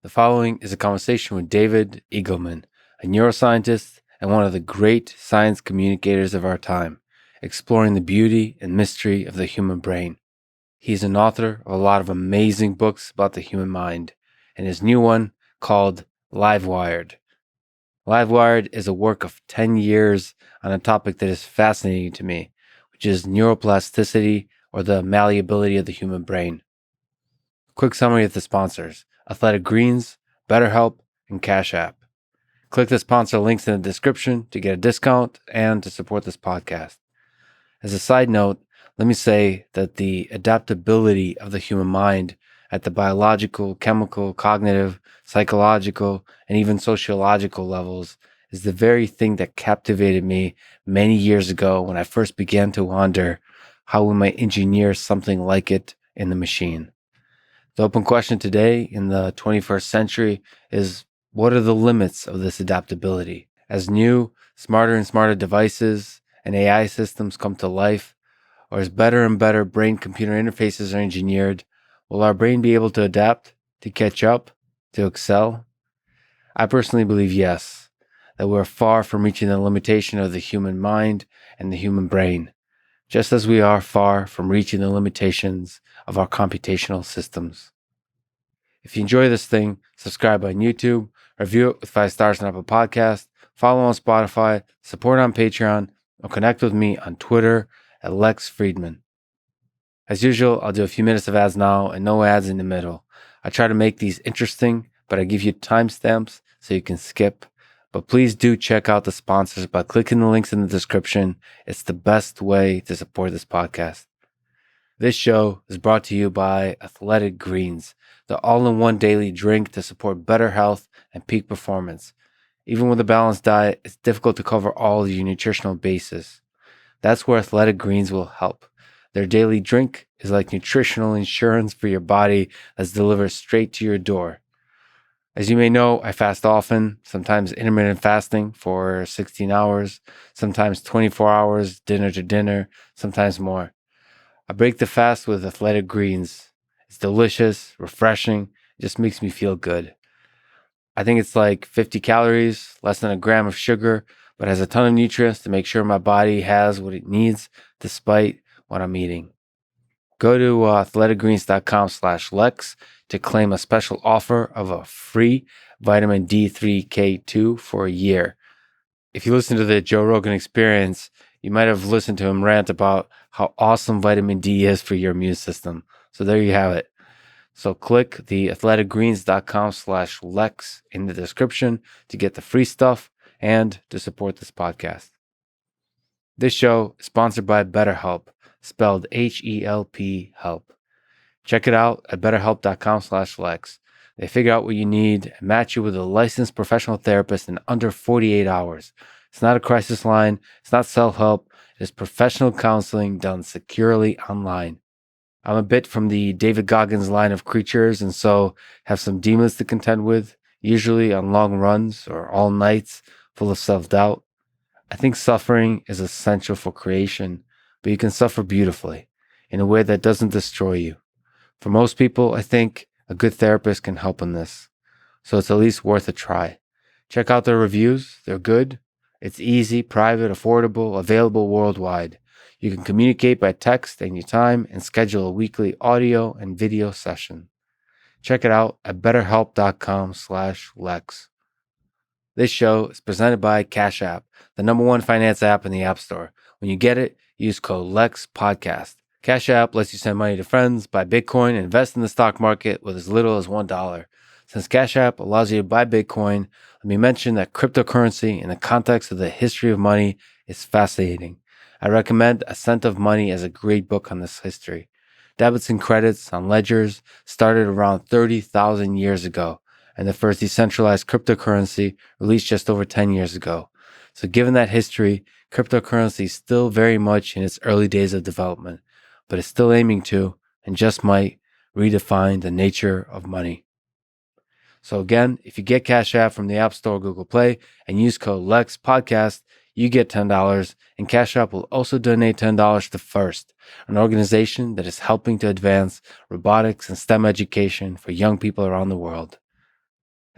The following is a conversation with David Eagleman, a neuroscientist and one of the great science communicators of our time, exploring the beauty and mystery of the human brain. He's an author of a lot of amazing books about the human mind, and his new one called Livewired. Livewired is a work of 10 years on a topic that is fascinating to me, which is neuroplasticity, or the malleability of the human brain. Quick summary of the sponsors: Athletic Greens, BetterHelp, and Cash App. Click the sponsor links in the description to get a discount and to support this podcast. As a side note, let me say that the adaptability of the human mind at the biological, chemical, cognitive, psychological, and even sociological levels is the very thing that captivated me many years ago when I first began to wonder how we might engineer something like it in the machine. The open question today in the 21st century is, what are the limits of this adaptability? As new, smarter and smarter devices and AI systems come to life, or as better and better brain-computer interfaces are engineered, will our brain be able to adapt, to catch up, to excel? I personally believe yes, that we're far from reaching the limitation of the human mind and the human brain, just as we are far from reaching the limitations of our computational systems. If you enjoy this thing, subscribe on YouTube, review it with 5 stars on Apple Podcast, follow on Spotify, support on Patreon, or connect with me on Twitter at Lex Fridman. As usual, I'll do a few minutes of ads now and no ads in the middle. I try to make these interesting, but I give you timestamps so you can skip. But please do check out the sponsors by clicking the links in the description. It's the best way to support this podcast. This show is brought to you by Athletic Greens, the all-in-one daily drink to support better health and peak performance. Even with a balanced diet, it's difficult to cover all of your nutritional bases. That's where Athletic Greens will help. Their daily drink is like nutritional insurance for your body that's delivered straight to your door. As you may know, I fast often, sometimes intermittent fasting for 16 hours, sometimes 24 hours, dinner to dinner, sometimes more. I break the fast with Athletic Greens. It's delicious, refreshing, it just makes me feel good. I think it's like 50 calories, less than a gram of sugar, but has a ton of nutrients to make sure my body has what it needs despite what I'm eating. Go to athleticgreens.com/Lex to claim a special offer of a free vitamin D3K2 for a year. If you listen to the Joe Rogan Experience, you might have listened to him rant about how awesome vitamin D is for your immune system. So there you have it. So click the athleticgreens.com/Lex in the description to get the free stuff and to support this podcast. This show is sponsored by BetterHelp, spelled HELP help. Check it out at betterhelp.com/Lex. They figure out what you need and match you with a licensed professional therapist in under 48 hours. It's not a crisis line. It's not self-help. It is professional counseling done securely online. I'm a bit from the David Goggins line of creatures, and so have some demons to contend with, usually on long runs or all nights full of self-doubt. I think suffering is essential for creation, but you can suffer beautifully in a way that doesn't destroy you. For most people, I think a good therapist can help in this, so it's at least worth a try. Check out their reviews. They're good. It's easy, private, affordable, available worldwide. You can communicate by text anytime and schedule a weekly audio and video session. Check it out at betterhelp.com/Lex. This show is presented by Cash App, the #1 finance app in the App Store. When you get it, use code LEXPODCAST. Cash App lets you send money to friends, buy Bitcoin, and invest in the stock market with as little as $1. Since Cash App allows you to buy Bitcoin, let me mention that cryptocurrency in the context of the history of money is fascinating. I recommend A Cent of Money as a great book on this history. Debits and credits on ledgers started around 30,000 years ago, and the first decentralized cryptocurrency released just over 10 years ago. So given that history, cryptocurrency is still very much in its early days of development, but it's still aiming to, and just might, redefine the nature of money. So again, if you get Cash App from the App Store or Google Play and use code LEXPODCAST, you get $10, and Cash App will also donate $10 to FIRST, an organization that is helping to advance robotics and STEM education for young people around the world.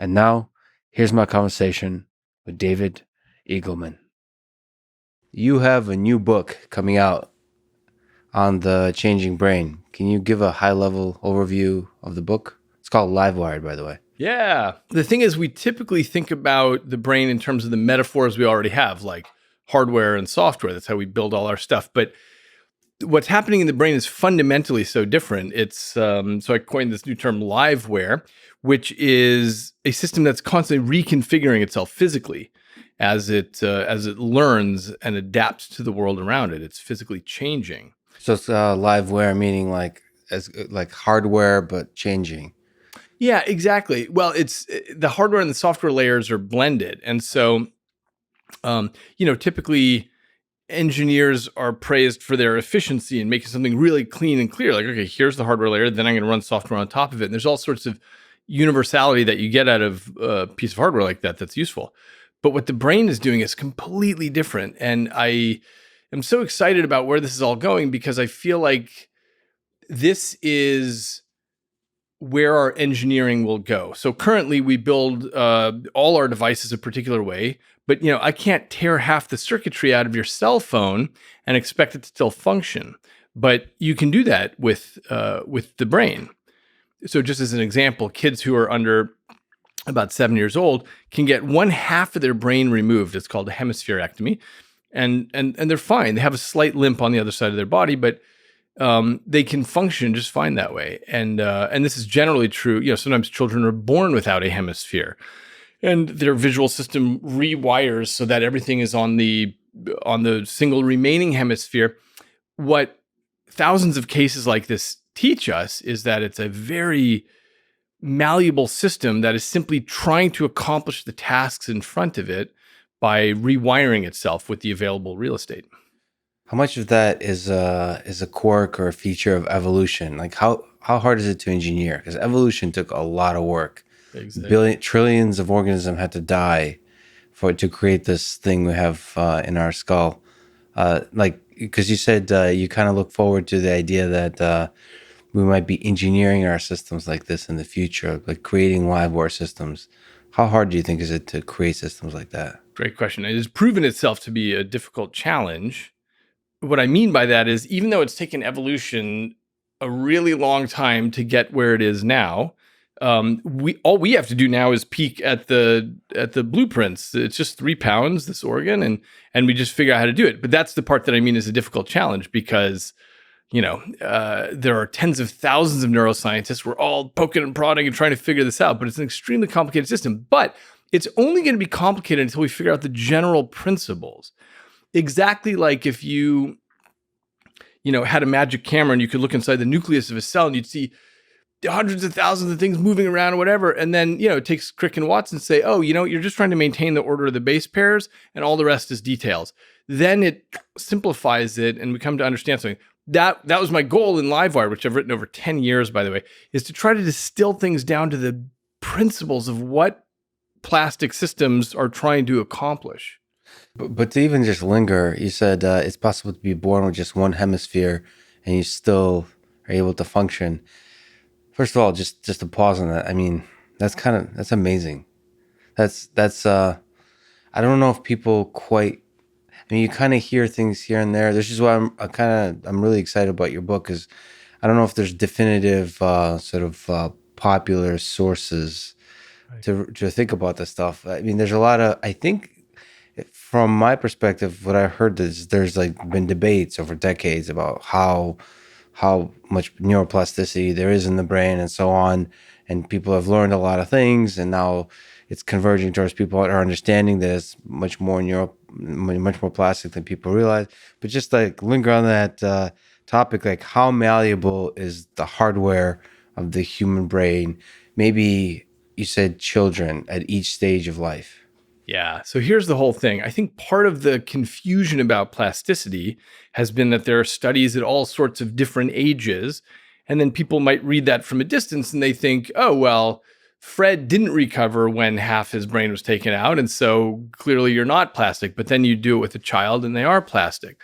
And now, here's my conversation with David Eagleman. You have a new book coming out on the changing brain. Can you give a high-level overview of the book? It's called Livewired, by the way. Yeah. The thing is, we typically think about the brain in terms of the metaphors we already have, like hardware and software. That's how we build all our stuff. But what's happening in the brain is fundamentally so different. It's so I coined this new term, Liveware, which is a system that's constantly reconfiguring itself physically as it learns and adapts to the world around it. It's physically changing. So it's liveware, meaning like hardware, but changing. Yeah, exactly. Well, it's the hardware and the software layers are blended, and so typically engineers are praised for their efficiency and making something really clean and clear. Like, okay, here's the hardware layer, then I'm going to run software on top of it. And there's all sorts of universality that you get out of a piece of hardware like that that's useful. But what the brain is doing is completely different. And I am so excited about where this is all going because I feel like this is where our engineering will go. So currently we build all our devices a particular way, but I can't tear half the circuitry out of your cell phone and expect it to still function. But you can do that with the brain. So just as an example, kids who are under about 7 years old can get one half of their brain removed. It's called a hemispherectomy, and they're fine. They have a slight limp on the other side of their body, but they can function just fine that way. And this is generally true. Sometimes children are born without a hemisphere and their visual system rewires so that everything is on the single remaining hemisphere. What thousands of cases like this teach us is that it's a very malleable system that is simply trying to accomplish the tasks in front of it by rewiring itself with the available real estate. How much of that is a quirk or a feature of evolution? Like how hard is it to engineer? Because evolution took a lot of work. Exactly. Trillions of organisms had to die to create this thing we have in our skull. Because you said you kind of look forward to the idea that we might be engineering our systems like this in the future, like creating liveware systems. How hard do you think is it to create systems like that? Great question. It has proven itself to be a difficult challenge. What I mean by that is, even though it's taken evolution a really long time to get where it is now, all we have to do now is peek at the blueprints. It's just 3 pounds, this organ, and we just figure out how to do it. But that's the part that I mean is a difficult challenge because there are tens of thousands of neuroscientists. We're all poking and prodding and trying to figure this out, but it's an extremely complicated system. But it's only going to be complicated until we figure out the general principles. Exactly like if you had a magic camera and you could look inside the nucleus of a cell and you'd see hundreds of thousands of things moving around or whatever. And then, it takes Crick and Watson to say, oh, you're just trying to maintain the order of the base pairs and all the rest is details. Then it simplifies it and we come to understand something. That was my goal in Livewire, which I've written over 10 years, by the way, is to try to distill things down to the principles of what plastic systems are trying to accomplish. But to even just linger, you said it's possible to be born with just one hemisphere and you still are able to function. First of all, just to pause on that, I mean, that's amazing. That's I don't know if people quite, I mean, you kind of hear things here and there. This is why I'm really excited about your book, because I don't know if there's definitive popular sources to think about this stuff. I mean, there's a lot of, I think, from my perspective, what I heard is there's been debates over decades about how much neuroplasticity there is in the brain and so on, and people have learned a lot of things, and now it's converging towards people are understanding that it's much more plastic than people realize. But just linger on that topic, like how malleable is the hardware of the human brain? Maybe you said children at each stage of life. Yeah. So here's the whole thing. I think part of the confusion about plasticity has been that there are studies at all sorts of different ages. And then people might read that from a distance and they think, oh, well, Fred didn't recover when half his brain was taken out. And so clearly you're not plastic. But then you do it with a child and they are plastic.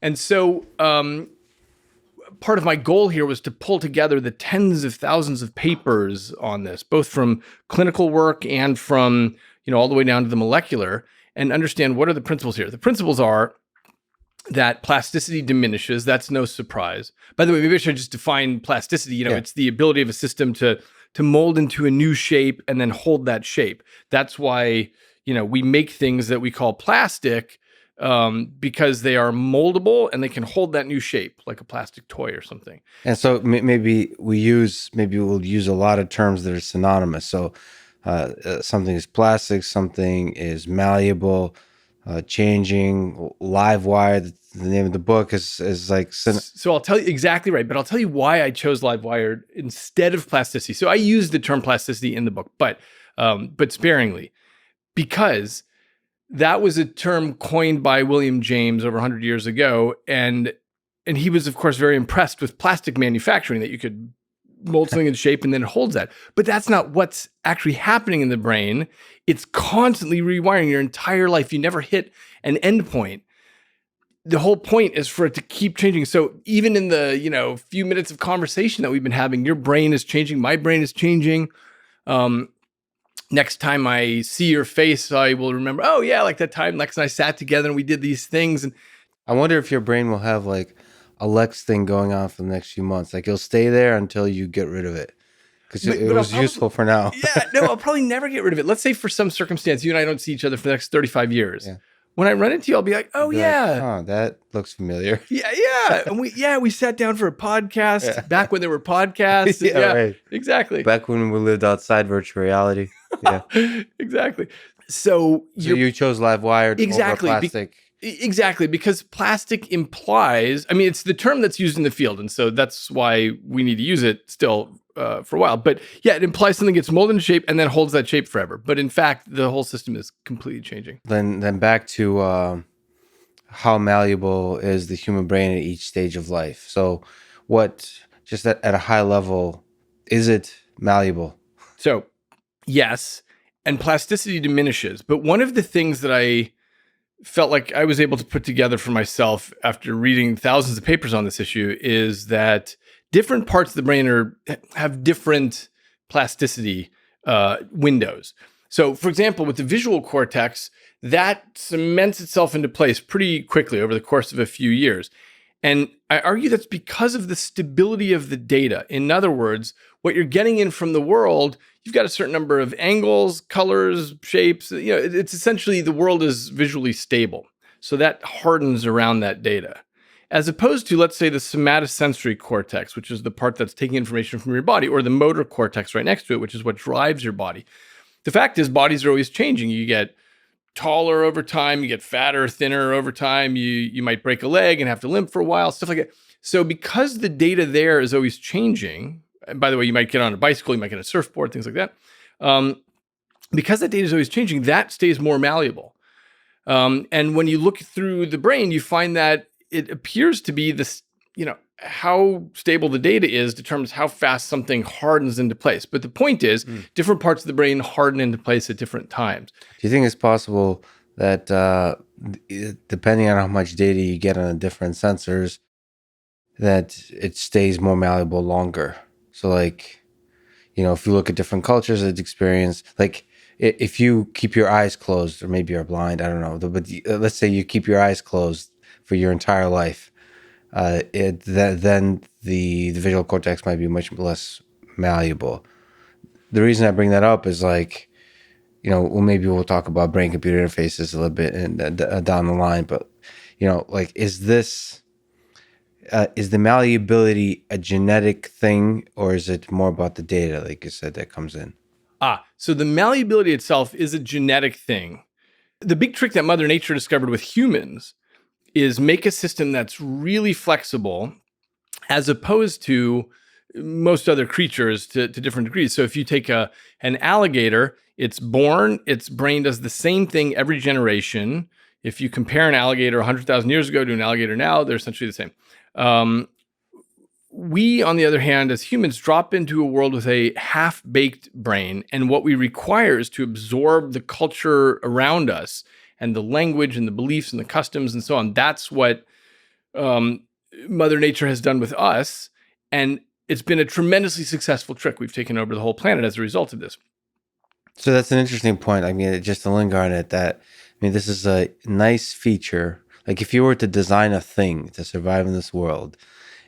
And so part of my goal here was to pull together the tens of thousands of papers on this, both from clinical work and from, all the way down to the molecular, and understand what are the principles here. The principles are that plasticity diminishes. That's no surprise. By the way, maybe I should just define plasticity. It's the ability of a system to mold into a new shape and then hold that shape. That's why, we make things that we call plastic, because they are moldable and they can hold that new shape, like a plastic toy or something. And so maybe we'll use a lot of terms that are synonymous. So something is plastic, something is malleable, changing, Livewired. The name of the book is like. So I'll tell you exactly right, but I'll tell you why I chose Livewired instead of plasticity. So I use the term plasticity in the book, but sparingly, because that was a term coined by William James over 100 years ago, and he was, of course, very impressed with plastic manufacturing, that you could mold something into shape and then it holds that. But that's not what's actually happening in the brain. It's constantly rewiring your entire life. You never hit an end point. The whole point is for it to keep changing. So even in the few minutes of conversation that we've been having, your brain is changing, my brain is changing. Next time I see your face, I will remember, oh yeah, like that time Lex and I sat together and we did these things. And I wonder if your brain will have like a Lex thing going on for the next few months. Like it'll stay there until you get rid of it. Because it was useful for now. Yeah, no, I'll probably never get rid of it. Let's say for some circumstance, you and I don't see each other for the next 35 years. Yeah. When I run into you, I'll be like, oh yeah. That looks familiar. Yeah. And we sat down for a podcast back when there were podcasts. Yeah, right. Exactly. Back when we lived outside virtual reality. Yeah. Exactly. So you chose Livewired over plastic. Exactly, because plastic implies, it's the term that's used in the field, and so that's why we need to use it still for a while. But yeah, it implies something gets molded into shape and then holds that shape forever. But in fact, the whole system is completely changing. Then back to how malleable is the human brain at each stage of life. So just at a high level, is it malleable? So yes, and plasticity diminishes. But one of the things that I felt like I was able to put together for myself after reading thousands of papers on this issue is that different parts of the brain have different plasticity windows. So, for example, with the visual cortex, that cements itself into place pretty quickly over the course of a few years. And I argue that's because of the stability of the data. In other words, what you're getting in from the world, you've got a certain number of angles, colors, shapes. It's essentially the world is visually stable. So that hardens around that data. As opposed to, let's say, the somatosensory cortex, which is the part that's taking information from your body, or the motor cortex right next to it, which is what drives your body. The fact is, bodies are always changing. You get taller over time, you get fatter, thinner over time, you might break a leg and have to limp for a while, stuff like that. So because the data there is always changing, and by the way, you might get on a bicycle, you might get a surfboard, things like that. Because that data is always changing, that stays more malleable. And when you look through the brain, you find that it appears to be this, how stable the data is determines how fast something hardens into place. But the point is, different parts of the brain harden into place at different times. Do you think it's possible that depending on how much data you get on the different sensors, that it stays more malleable longer? So like, if you look at different cultures that experience, like if you keep your eyes closed, or maybe you're blind, I don't know, but let's say you keep your eyes closed for your entire life, then the visual cortex might be much less malleable. The reason I bring that up is like, maybe we'll talk about brain-computer interfaces a little bit down the line, but like, is the malleability a genetic thing, or is it more about the data, like you said, that comes in? So the malleability itself is a genetic thing. The big trick that Mother Nature discovered with humans is make a system that's really flexible, as opposed to most other creatures to different degrees. So if you take an alligator, it's born, its brain does the same thing every generation. If you compare an alligator 100,000 years ago to an alligator now, they're essentially the same. We, on the other hand, as humans, drop into a world with a half-baked brain, and what we require is to absorb the culture around us and the language and the beliefs and the customs and so on. That's what Mother Nature has done with us. And it's been a tremendously successful trick. We've taken over the whole planet as a result of this. So that's an interesting point. I mean, just to linger on it, this is a nice feature. Like if you were to design a thing to survive in this world,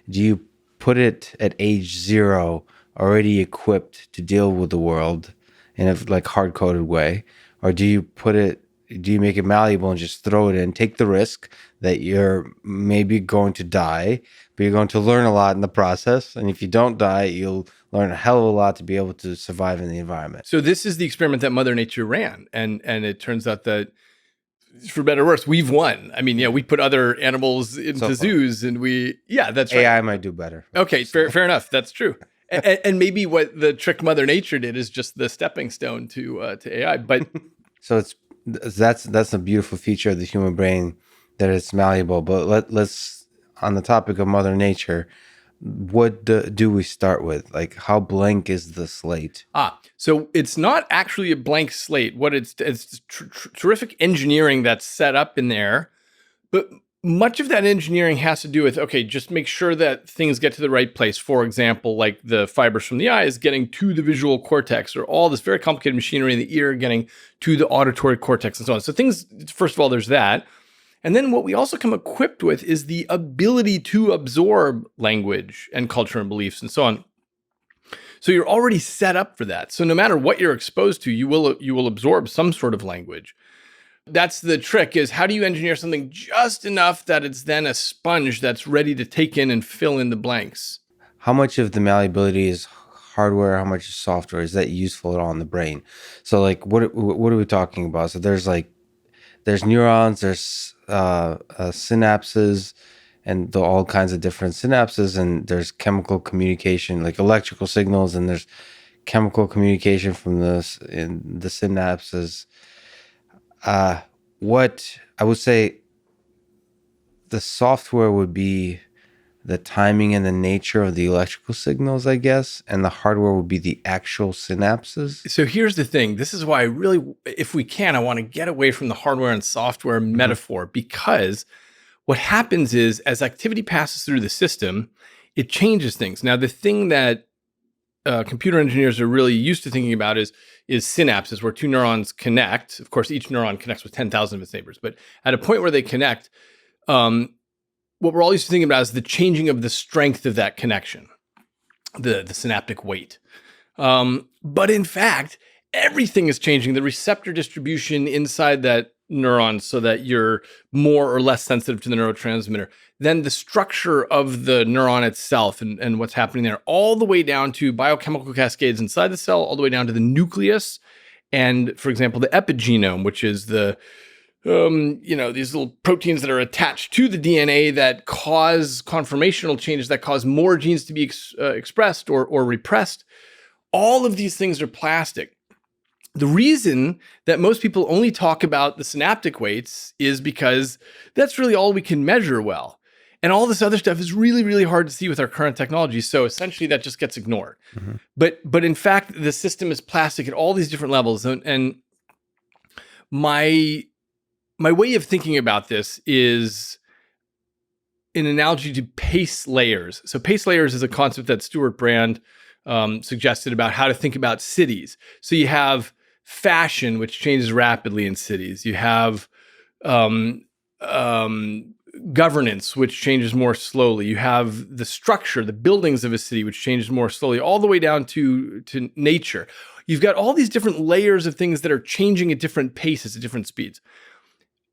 do you put it at age 0 already equipped to deal with the world in a like hard-coded way? Or do you make it malleable and just throw it in, take the risk that you're maybe going to die, but you're going to learn a lot in the process. And if you don't die, you'll learn a hell of a lot to be able to survive in the environment. So this is the experiment that Mother Nature ran. And it turns out that, for better or worse, we've won. I mean, we put other animals into zoos and that's right. AI might do better. Okay, fair enough. That's true. And maybe what the trick Mother Nature did is just the stepping stone to AI. But so that's a beautiful feature of the human brain, that it's malleable. But let's on the topic of Mother Nature, what do we start with? Like, how blank is the slate? So it's not actually a blank slate. What it's terrific engineering that's set up in there, but much of that engineering has to do with, just make sure that things get to the right place. For example, like the fibers from the eye is getting to the visual cortex, or all this very complicated machinery in the ear getting to the auditory cortex and so on. So things, first of all, there's that. And then what we also come equipped with is the ability to absorb language and culture and beliefs and so on. So you're already set up for that. So no matter what you're exposed to, you will absorb some sort of language. That's the trick, is how do you engineer something just enough that it's then a sponge that's ready to take in and fill in the blanks? How much of the malleability is hardware? How much is software? Is that useful at all in the brain? So like, what are we talking about? So there's neurons, there's synapses, and all kinds of different synapses, and there's chemical communication, like electrical signals, and there's chemical communication from the synapses. What I would say, the software would be the timing and the nature of the electrical signals, I guess, and the hardware would be the actual synapses. So here's the thing. This is why I really, if we can, I want to get away from the hardware and software metaphor, because what happens is, as activity passes through the system, it changes things. Now, the thing that computer engineers are really used to thinking about is synapses, where two neurons connect. Of course, each neuron connects with 10,000 of its neighbors. But at a point where they connect, what we're all used to thinking about is the changing of the strength of that connection, the synaptic weight. But in fact, everything is changing. The receptor distribution inside that neuron, so that you're more or less sensitive to the neurotransmitter. Then the structure of the neuron itself and what's happening there, all the way down to biochemical cascades inside the cell, all the way down to the nucleus. And for example, the epigenome, which is the these little proteins that are attached to the DNA that cause conformational changes, that cause more genes to be expressed or repressed. All of these things are plastic. The reason that most people only talk about the synaptic weights is because that's really all we can measure well. And all this other stuff is really, really hard to see with our current technology. So essentially that just gets ignored. Mm-hmm. But in fact, the system is plastic at all these different levels. And my way of thinking about this is an analogy to pace layers. So pace layers is a concept that Stuart Brand suggested about how to think about cities. So you have fashion, which changes rapidly in cities. You have governance, which changes more slowly. You have the structure, the buildings of a city, which changes more slowly, all the way down to nature. You've got all these different layers of things that are changing at different paces, at different speeds.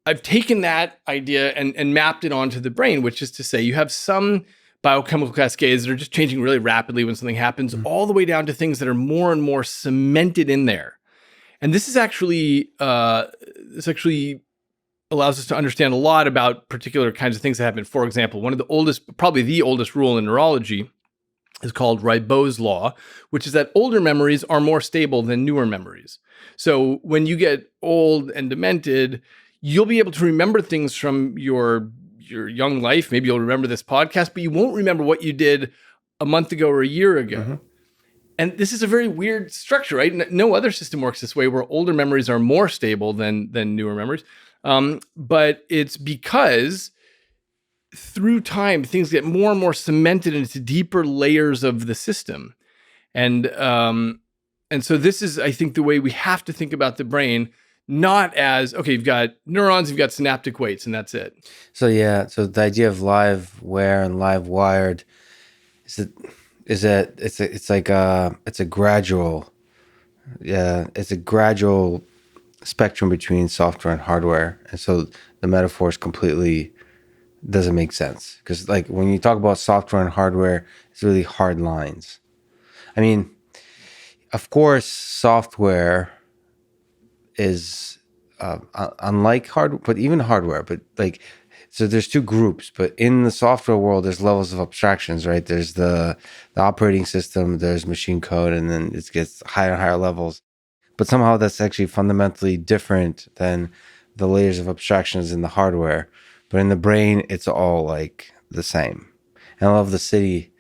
I've taken that idea and mapped it onto the brain, which is to say you have some biochemical cascades that are just changing really rapidly when something happens, all the way down to things that are more and more cemented in there. And this is actually allows us to understand a lot about particular kinds of things that happen. For example, one of the oldest, probably the oldest rule in neurology is called Ribot's law, which is that older memories are more stable than newer memories. So when you get old and demented, you'll be able to remember things from your young life. Maybe you'll remember this podcast, but you won't remember what you did a month ago or a year ago. Mm-hmm. And this is a very weird structure, right? No other system works this way, where older memories are more stable than newer memories. But it's because through time, things get more and more cemented into deeper layers of the system. And so this is, I think, the way we have to think about the brain, not as, okay, you've got neurons, you've got synaptic weights, and that's it. So the idea of Livewire and Livewired it's a gradual, it's a gradual spectrum between software and hardware, and so the metaphor is completely doesn't make sense, because like when you talk about software and hardware, it's really hard lines. I mean, of course, software is unlike hardware, but even hardware. But like, so there's two groups. But in the software world, there's levels of abstractions, right? There's the operating system, there's machine code, and then it gets higher and higher levels. But somehow that's actually fundamentally different than the layers of abstractions in the hardware. But in the brain, it's all like the same. And I love the city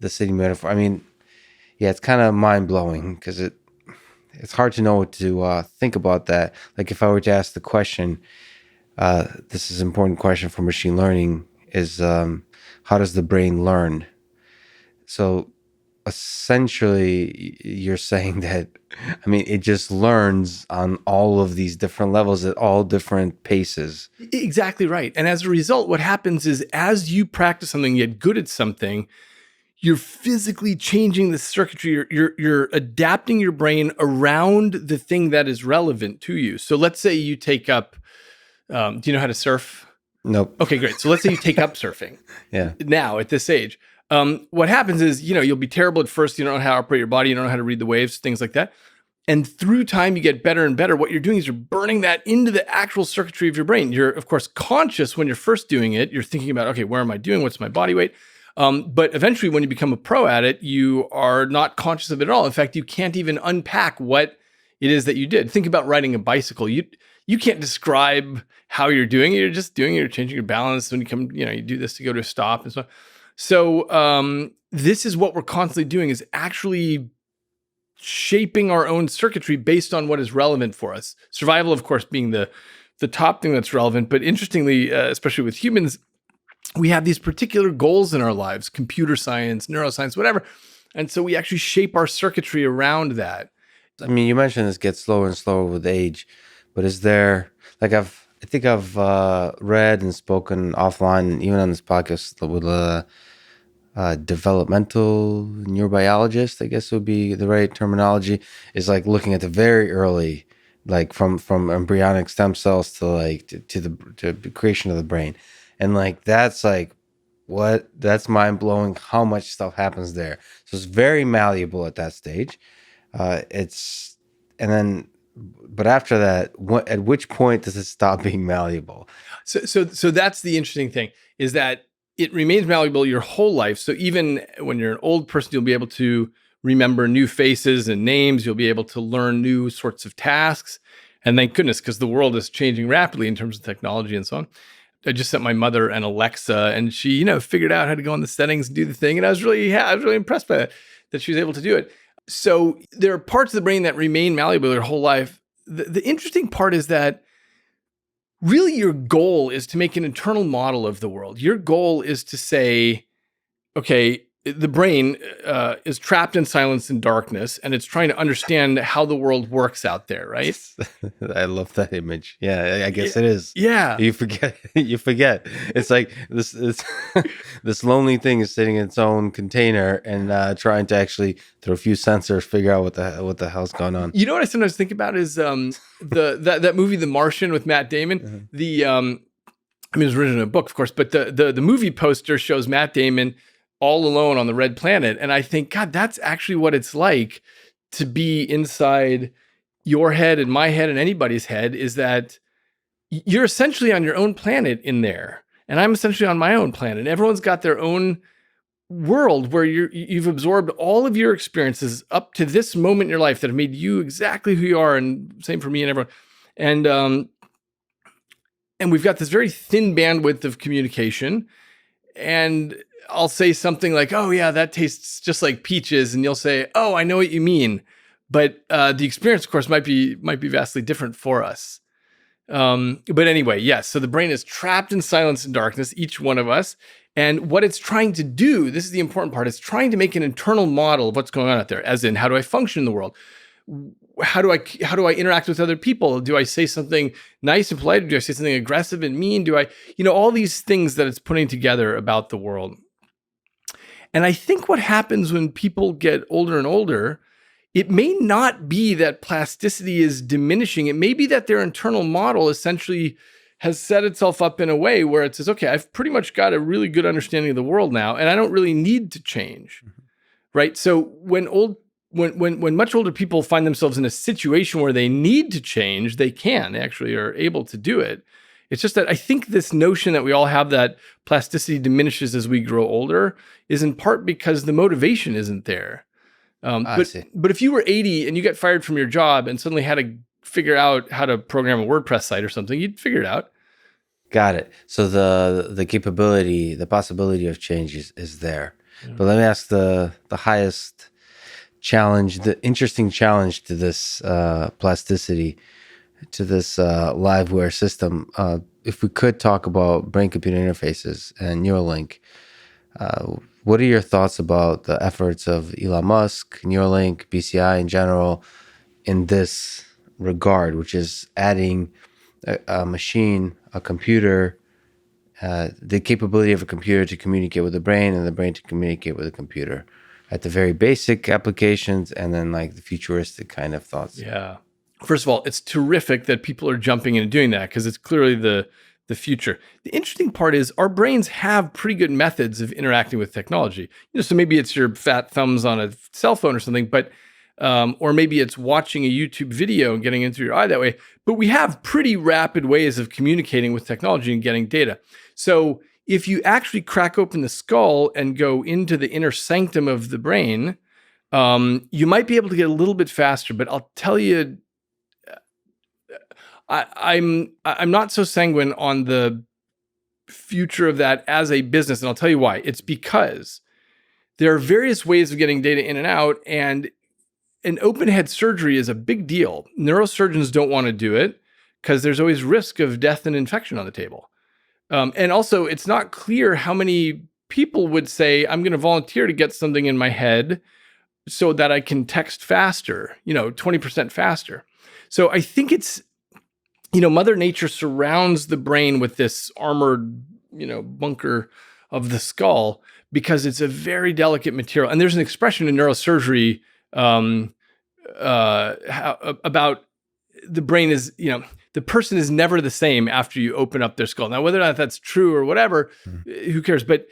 metaphor. I mean, yeah, it's kind of mind blowing, because it's hard to know what to think about that. Like if I were to ask the question, this is an important question for machine learning, is how does the brain learn? So essentially you're saying that, I mean, it just learns on all of these different levels at all different paces. Exactly right. And as a result, what happens is, as you practice something, you get good at something, you're physically changing the circuitry. You're adapting your brain around the thing that is relevant to you. So let's say you take up, do you know how to surf? Nope. Okay, great. So let's say you take up surfing. Yeah. Now at this age, what happens is, you'll be terrible at first. You don't know how to operate your body. You don't know how to read the waves, things like that. And through time, you get better and better. What you're doing is you're burning that into the actual circuitry of your brain. You're, of course, conscious when you're first doing it. You're thinking about, okay, where am I doing? What's my body weight? But eventually, when you become a pro at it, you are not conscious of it at all. In fact, you can't even unpack what it is that you did. Think about riding a bicycle. You can't describe how you're doing it. You're just doing it. You're changing your balance. When you come, you do this to go to a stop and so on. So this is what we're constantly doing, is actually shaping our own circuitry based on what is relevant for us. Survival, of course, being the top thing that's relevant. But interestingly, especially with humans, we have these particular goals in our lives, computer science, neuroscience, whatever. And so we actually shape our circuitry around that. I mean, you mentioned this gets slower and slower with age, but is there, like, I think I've read and spoken offline, even on this podcast, with a developmental neurobiologist, I guess would be the right terminology, is like looking at the very early, like from embryonic stem cells to like to the creation of the brain. And like, that's like, that's mind blowing how much stuff happens there. So it's very malleable at that stage. But after that, at which point does it stop being malleable? So that's the interesting thing, is that it remains malleable your whole life. So even when you're an old person, you'll be able to remember new faces and names. You'll be able to learn new sorts of tasks. And thank goodness, because the world is changing rapidly in terms of technology and so on. I just sent my mother an Alexa, and she, figured out how to go in the settings and do the thing. And I was really impressed by that she was able to do it. So there are parts of the brain that remain malleable their whole life. The interesting part is that really your goal is to make an internal model of the world. Your goal is to say, okay, the brain is trapped in silence and darkness, and it's trying to understand how the world works out there, right? I love that image. Yeah, I guess it is. Yeah. You forget. It's like this lonely thing is sitting in its own container and trying to actually, through a few sensors, figure out what the hell's going on. You know what I sometimes think about is that movie The Martian with Matt Damon. Mm-hmm. It was written in a book, of course, but the movie poster shows Matt Damon all alone on the red planet. And I think, God, that's actually what it's like to be inside your head and my head and anybody's head, is that you're essentially on your own planet in there. And I'm essentially on my own planet. Everyone's got their own world where you've absorbed all of your experiences up to this moment in your life that have made you exactly who you are. And same for me and everyone. And we've got this very thin bandwidth of communication. And I'll say something like, oh yeah, that tastes just like peaches. And you'll say, oh, I know what you mean. But the experience, of course, might be vastly different for us. But anyway, yes. So the brain is trapped in silence and darkness, each one of us. And what it's trying to do, this is the important part, it's trying to make an internal model of what's going on out there, as in, how do I function in the world? How do I interact with other people? Do I say something nice and polite? Or do I say something aggressive and mean? Do I, all these things that it's putting together about the world. And I think what happens when people get older and older, it may not be that plasticity is diminishing. It may be that their internal model essentially has set itself up in a way where it says, okay, I've pretty much got a really good understanding of the world now, and I don't really need to change, right? So when much older people find themselves in a situation where they need to change, they actually are able to do it. It's just that I think this notion that we all have that plasticity diminishes as we grow older is in part because the motivation isn't there. But if you were 80 and you got fired from your job and suddenly had to figure out how to program a WordPress site or something, you'd figure it out. Got it. So the capability, the possibility of change is there. Yeah. But let me ask the highest challenge, the interesting challenge to this plasticity, to this Livewired system. If we could talk about brain-computer interfaces and Neuralink, what are your thoughts about the efforts of Elon Musk, Neuralink, BCI in general, in this regard, which is adding a machine, a computer, the capability of a computer to communicate with the brain and the brain to communicate with the computer, at the very basic applications and then like the futuristic kind of thoughts? Yeah. First of all, it's terrific that people are jumping in and doing that because it's clearly the future. The interesting part is our brains have pretty good methods of interacting with technology. So maybe it's your fat thumbs on a cell phone or something, but or maybe it's watching a YouTube video and getting into your eye that way. But we have pretty rapid ways of communicating with technology and getting data. So if you actually crack open the skull and go into the inner sanctum of the brain, you might be able to get a little bit faster. But I'll tell you, I'm not so sanguine on the future of that as a business, and I'll tell you why. It's because there are various ways of getting data in and out, and an open head surgery is a big deal. Neurosurgeons don't want to do it because there's always risk of death and infection on the table. And also, it's not clear how many people would say, I'm going to volunteer to get something in my head so that I can text faster, 20% faster. So I think it's, Mother Nature surrounds the brain with this armored, bunker of the skull because it's a very delicate material. And there's an expression in neurosurgery about the brain is, the person is never the same after you open up their skull. Now, whether or not that's true or whatever, who cares? But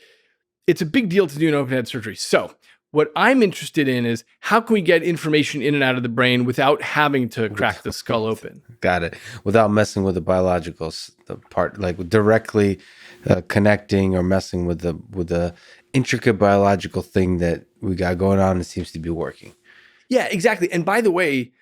it's a big deal to do an open head surgery. So what I'm interested in is how can we get information in and out of the brain without having to crack the skull open? Got it. Without messing with the biological the part, like directly connecting or messing with the intricate biological thing that we got going on and seems to be working. Yeah, exactly. And by the way,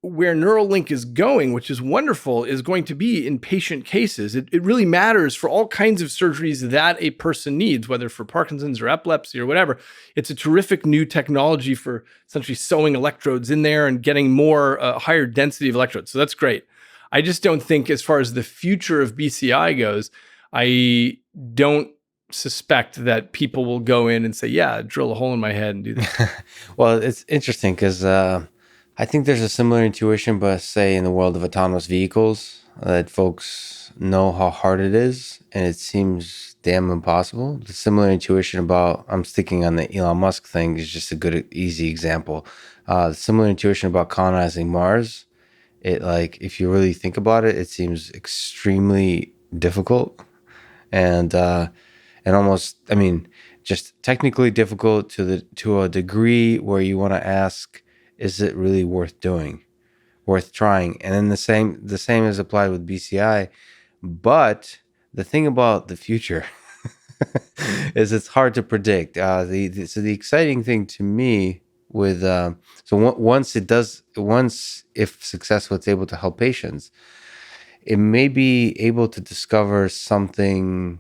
where Neuralink is going, which is wonderful, is going to be in patient cases. It really matters for all kinds of surgeries that a person needs, whether for Parkinson's or epilepsy or whatever. It's a terrific new technology for essentially sewing electrodes in there and getting more higher density of electrodes. So that's great. I just don't think, as far as the future of BCI goes, I don't suspect that people will go in and say, yeah, drill a hole in my head and do that. Well, it's interesting because I think there's a similar intuition, but say in the world of autonomous vehicles, that folks know how hard it is, and it seems damn impossible. The similar intuition about, I'm sticking on the Elon Musk thing, is just a good, easy example. Similar intuition about colonizing Mars. It, like, if you really think about it, it seems extremely difficult, and almost, just technically difficult to a degree where you want to ask, is it really worth doing, worth trying? And then the same is applied with BCI. But the thing about the future is it's hard to predict. So the exciting thing to me with once if successful, it's able to help patients, it may be able to discover something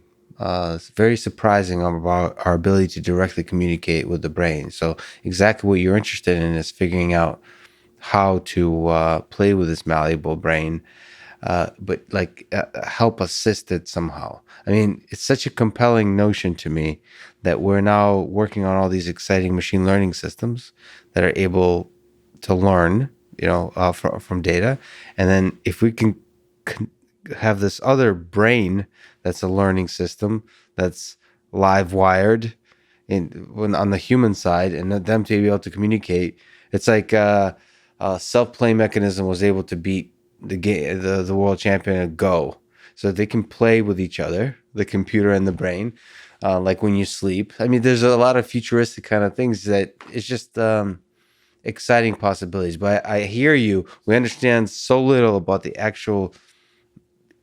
very surprising about our ability to directly communicate with the brain. So exactly what you're interested in is figuring out how to play with this malleable brain. but like help assist it somehow. I mean, it's such a compelling notion to me that we're now working on all these exciting machine learning systems that are able to learn, from data, and then if we can have this other brain that's a learning system that's live wired on the human side, and them to be able to communicate. It's like a self-play mechanism was able to beat the world champion at Go, so they can play with each other, the computer and the brain, like when you sleep. I mean, there's a lot of futuristic kind of things that it's just exciting possibilities. But I hear you. We understand so little about the actual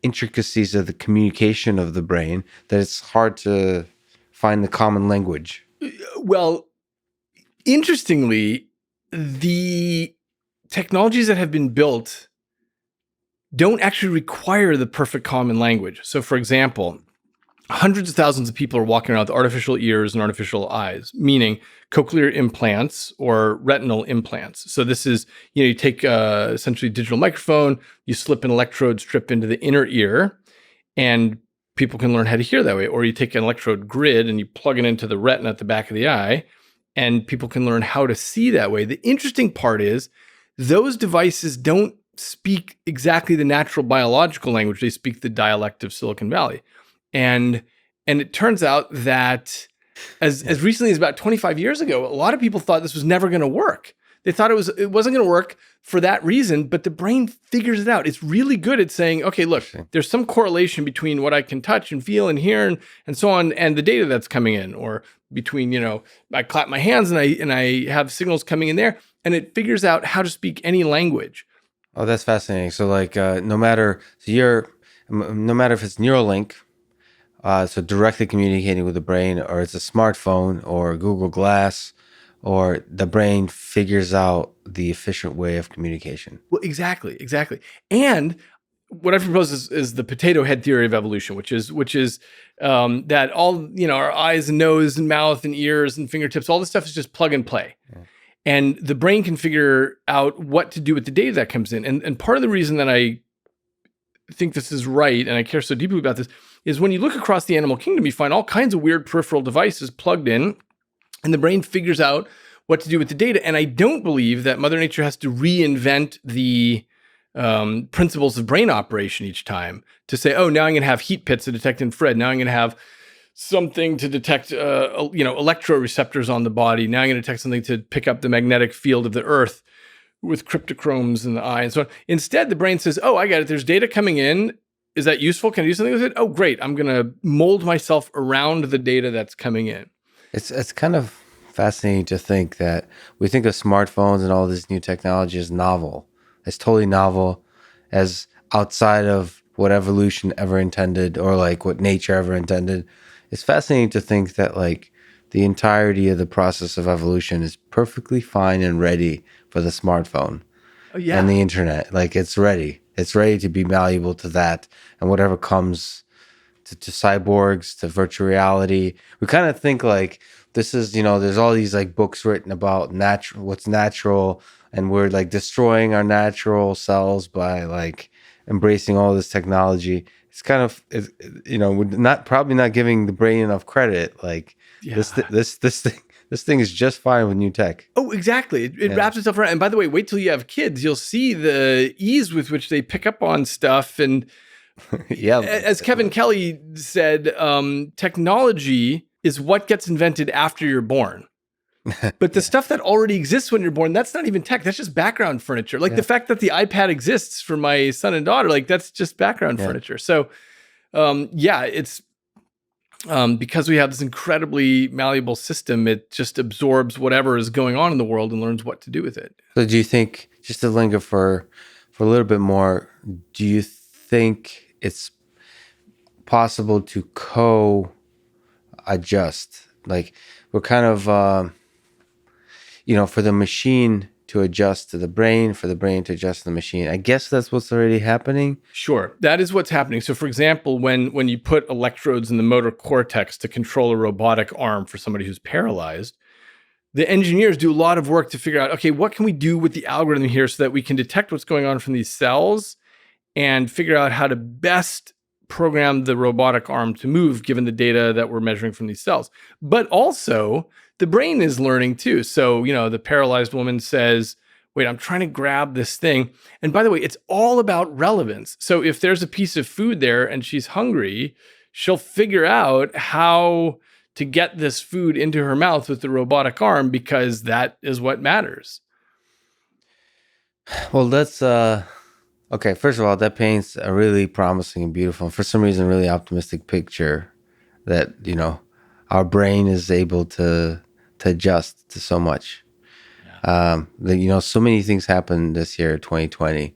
intricacies of the communication of the brain that it's hard to find the common language. Well, interestingly, the technologies that have been built don't actually require the perfect common language. So, for example, hundreds of thousands of people are walking around with artificial ears and artificial eyes, meaning cochlear implants or retinal implants. So this is, you take essentially a digital microphone, you slip an electrode strip into the inner ear, and people can learn how to hear that way. Or you take an electrode grid and you plug it into the retina at the back of the eye, and people can learn how to see that way. The interesting part is those devices don't speak exactly the natural biological language. They speak the dialect of Silicon Valley. And it turns out that as recently as about 25 years ago, a lot of people thought this was never going to work. They thought it wasn't going to work for that reason, but the brain figures it out. It's really good at saying, okay, look, there's some correlation between what I can touch and feel and hear and so on, and the data that's coming in, or between, I clap my hands and I have signals coming in there, and it figures out how to speak any language. Oh, that's fascinating. So like, no matter if it's Neuralink, so directly communicating with the brain, or it's a smartphone or Google Glass, or the brain figures out the efficient way of communication. Well, exactly. And what I propose is the potato head theory of evolution, which is that all, our eyes and nose and mouth and ears and fingertips, all this stuff is just plug and play. Yeah. And the brain can figure out what to do with the data that comes in. And part of the reason that I think this is right, and I care so deeply about this, is when you look across the animal kingdom, you find all kinds of weird peripheral devices plugged in, and the brain figures out what to do with the data. And I don't believe that Mother Nature has to reinvent the principles of brain operation each time to say, oh, now I'm going to have heat pits to detect infrared. Now I'm going to have something to detect, electroreceptors on the body. Now I'm going to detect something to pick up the magnetic field of the earth with cryptochromes in the eye and so on. Instead, the brain says, oh, I got it. There's data coming in. Is that useful? Can I do something with it? Oh, great. I'm going to mold myself around the data that's coming in. It's kind of fascinating to think that we think of smartphones and all this new technology as novel. It's totally novel, as outside of what evolution ever intended, or like what nature ever intended. It's fascinating to think that like the entirety of the process of evolution is perfectly fine and ready for the smartphone and the internet. Like it's ready. It's ready to be malleable to that, and whatever comes to cyborgs, to virtual reality. We kind of think like this is, there's all these like books written about what's natural, and we're like destroying our natural selves by like embracing all this technology. It's kind of, we're probably not giving the brain enough credit. Like this thing is just fine with new tech. Oh, exactly. It wraps itself around. And by the way, wait till you have kids. You'll see the ease with which they pick up on stuff. And as Kevin Kelly said, technology is what gets invented after you're born. But the stuff that already exists when you're born, that's not even tech. That's just background furniture. Like the fact that the iPad exists for my son and daughter, like that's just background furniture. So, it's because we have this incredibly malleable system, it just absorbs whatever is going on in the world and learns what to do with it. So do you think, just to linger for a little bit more, do you think it's possible to co-adjust? Like we're kind of, for the machine to adjust to the brain, for the brain to adjust to the machine. I guess that's what's already happening. Sure, that is what's happening. So for example, when you put electrodes in the motor cortex to control a robotic arm for somebody who's paralyzed, the engineers do a lot of work to figure out, okay, what can we do with the algorithm here so that we can detect what's going on from these cells and figure out how to best program the robotic arm to move given the data that we're measuring from these cells. But also, the brain is learning too. So, the paralyzed woman says, wait, I'm trying to grab this thing. And by the way, it's all about relevance. So if there's a piece of food there and she's hungry, she'll figure out how to get this food into her mouth with the robotic arm because that is what matters. Well, that's okay. First of all, that paints a really promising and beautiful, and for some reason, really optimistic picture that our brain is able to adjust to so much. So many things happened this year, 2020,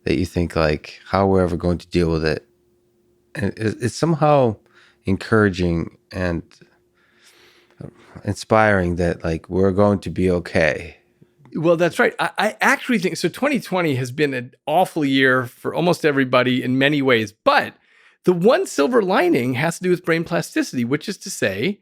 that you think like, how we're ever going to deal with it, and it's somehow encouraging and inspiring that like we're going to be okay. Well, that's right. I actually think so. 2020 has been an awful year for almost everybody in many ways. But the one silver lining has to do with brain plasticity, which is to say,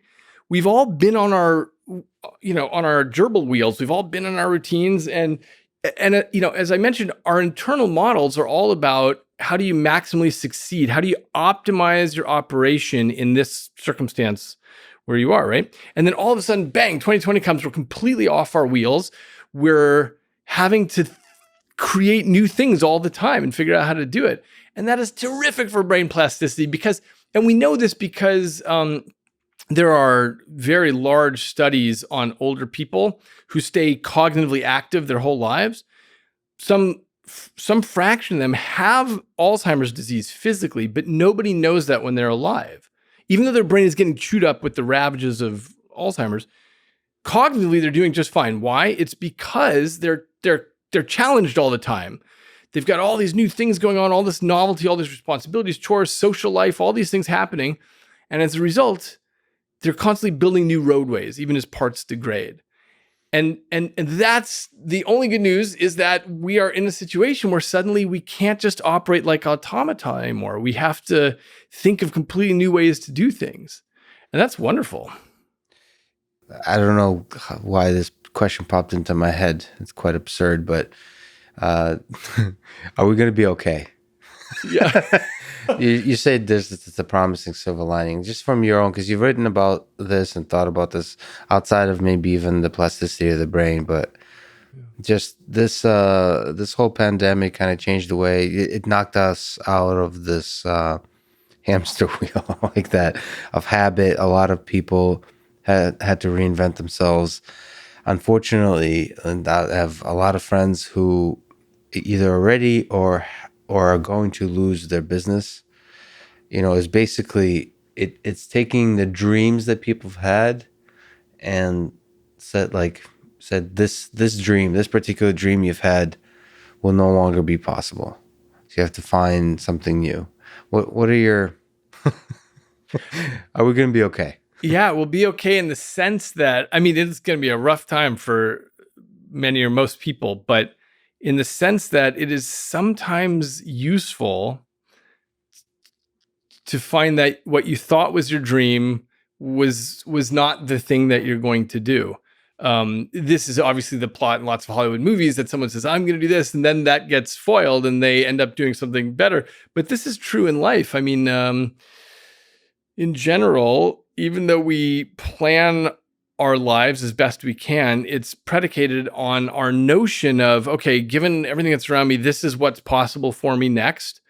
we've all been on our, on our gerbil wheels. We've all been in our routines. And as I mentioned, our internal models are all about how do you maximally succeed? How do you optimize your operation in this circumstance where you are, right? And then all of a sudden, bang, 2020 comes, we're completely off our wheels. We're having to create new things all the time and figure out how to do it. And that is terrific for brain plasticity and we know this because there are very large studies on older people who stay cognitively active their whole lives. Some fraction of them have Alzheimer's disease physically, but nobody knows that when they're alive. Even though their brain is getting chewed up with the ravages of Alzheimer's, cognitively, they're doing just fine. Why? It's because they're challenged all the time. They've got all these new things going on, all this novelty, all these responsibilities, chores, social life, all these things happening. And as a result, they're constantly building new roadways, even as parts degrade. And that's the only good news is that we are in a situation where suddenly we can't just operate like automata anymore. We have to think of completely new ways to do things. And that's wonderful. I don't know why this question popped into my head. It's quite absurd, but are we going to be okay? Yeah. You said it's a promising silver lining, just from your own, because you've written about this and thought about this outside of maybe even the plasticity of the brain, but just this whole pandemic kind of changed the way it knocked us out of this hamster wheel like that of habit. A lot of people had to reinvent themselves. Unfortunately, and I have a lot of friends who either already or are going to lose their business. Is basically it's taking the dreams that people have had and said this particular dream you've had will no longer be possible. So you have to find something new. What are your are we going to be okay? Yeah, we'll be okay in the sense that, it's going to be a rough time for many or most people, but in the sense that it is sometimes useful to find that what you thought was your dream was not the thing that you're going to do. This is obviously the plot in lots of Hollywood movies that someone says, I'm going to do this, and then that gets foiled and they end up doing something better. But this is true in life. In general, even though we plan our lives as best we can, it's predicated on our notion of, okay, given everything that's around me, this is what's possible for me next.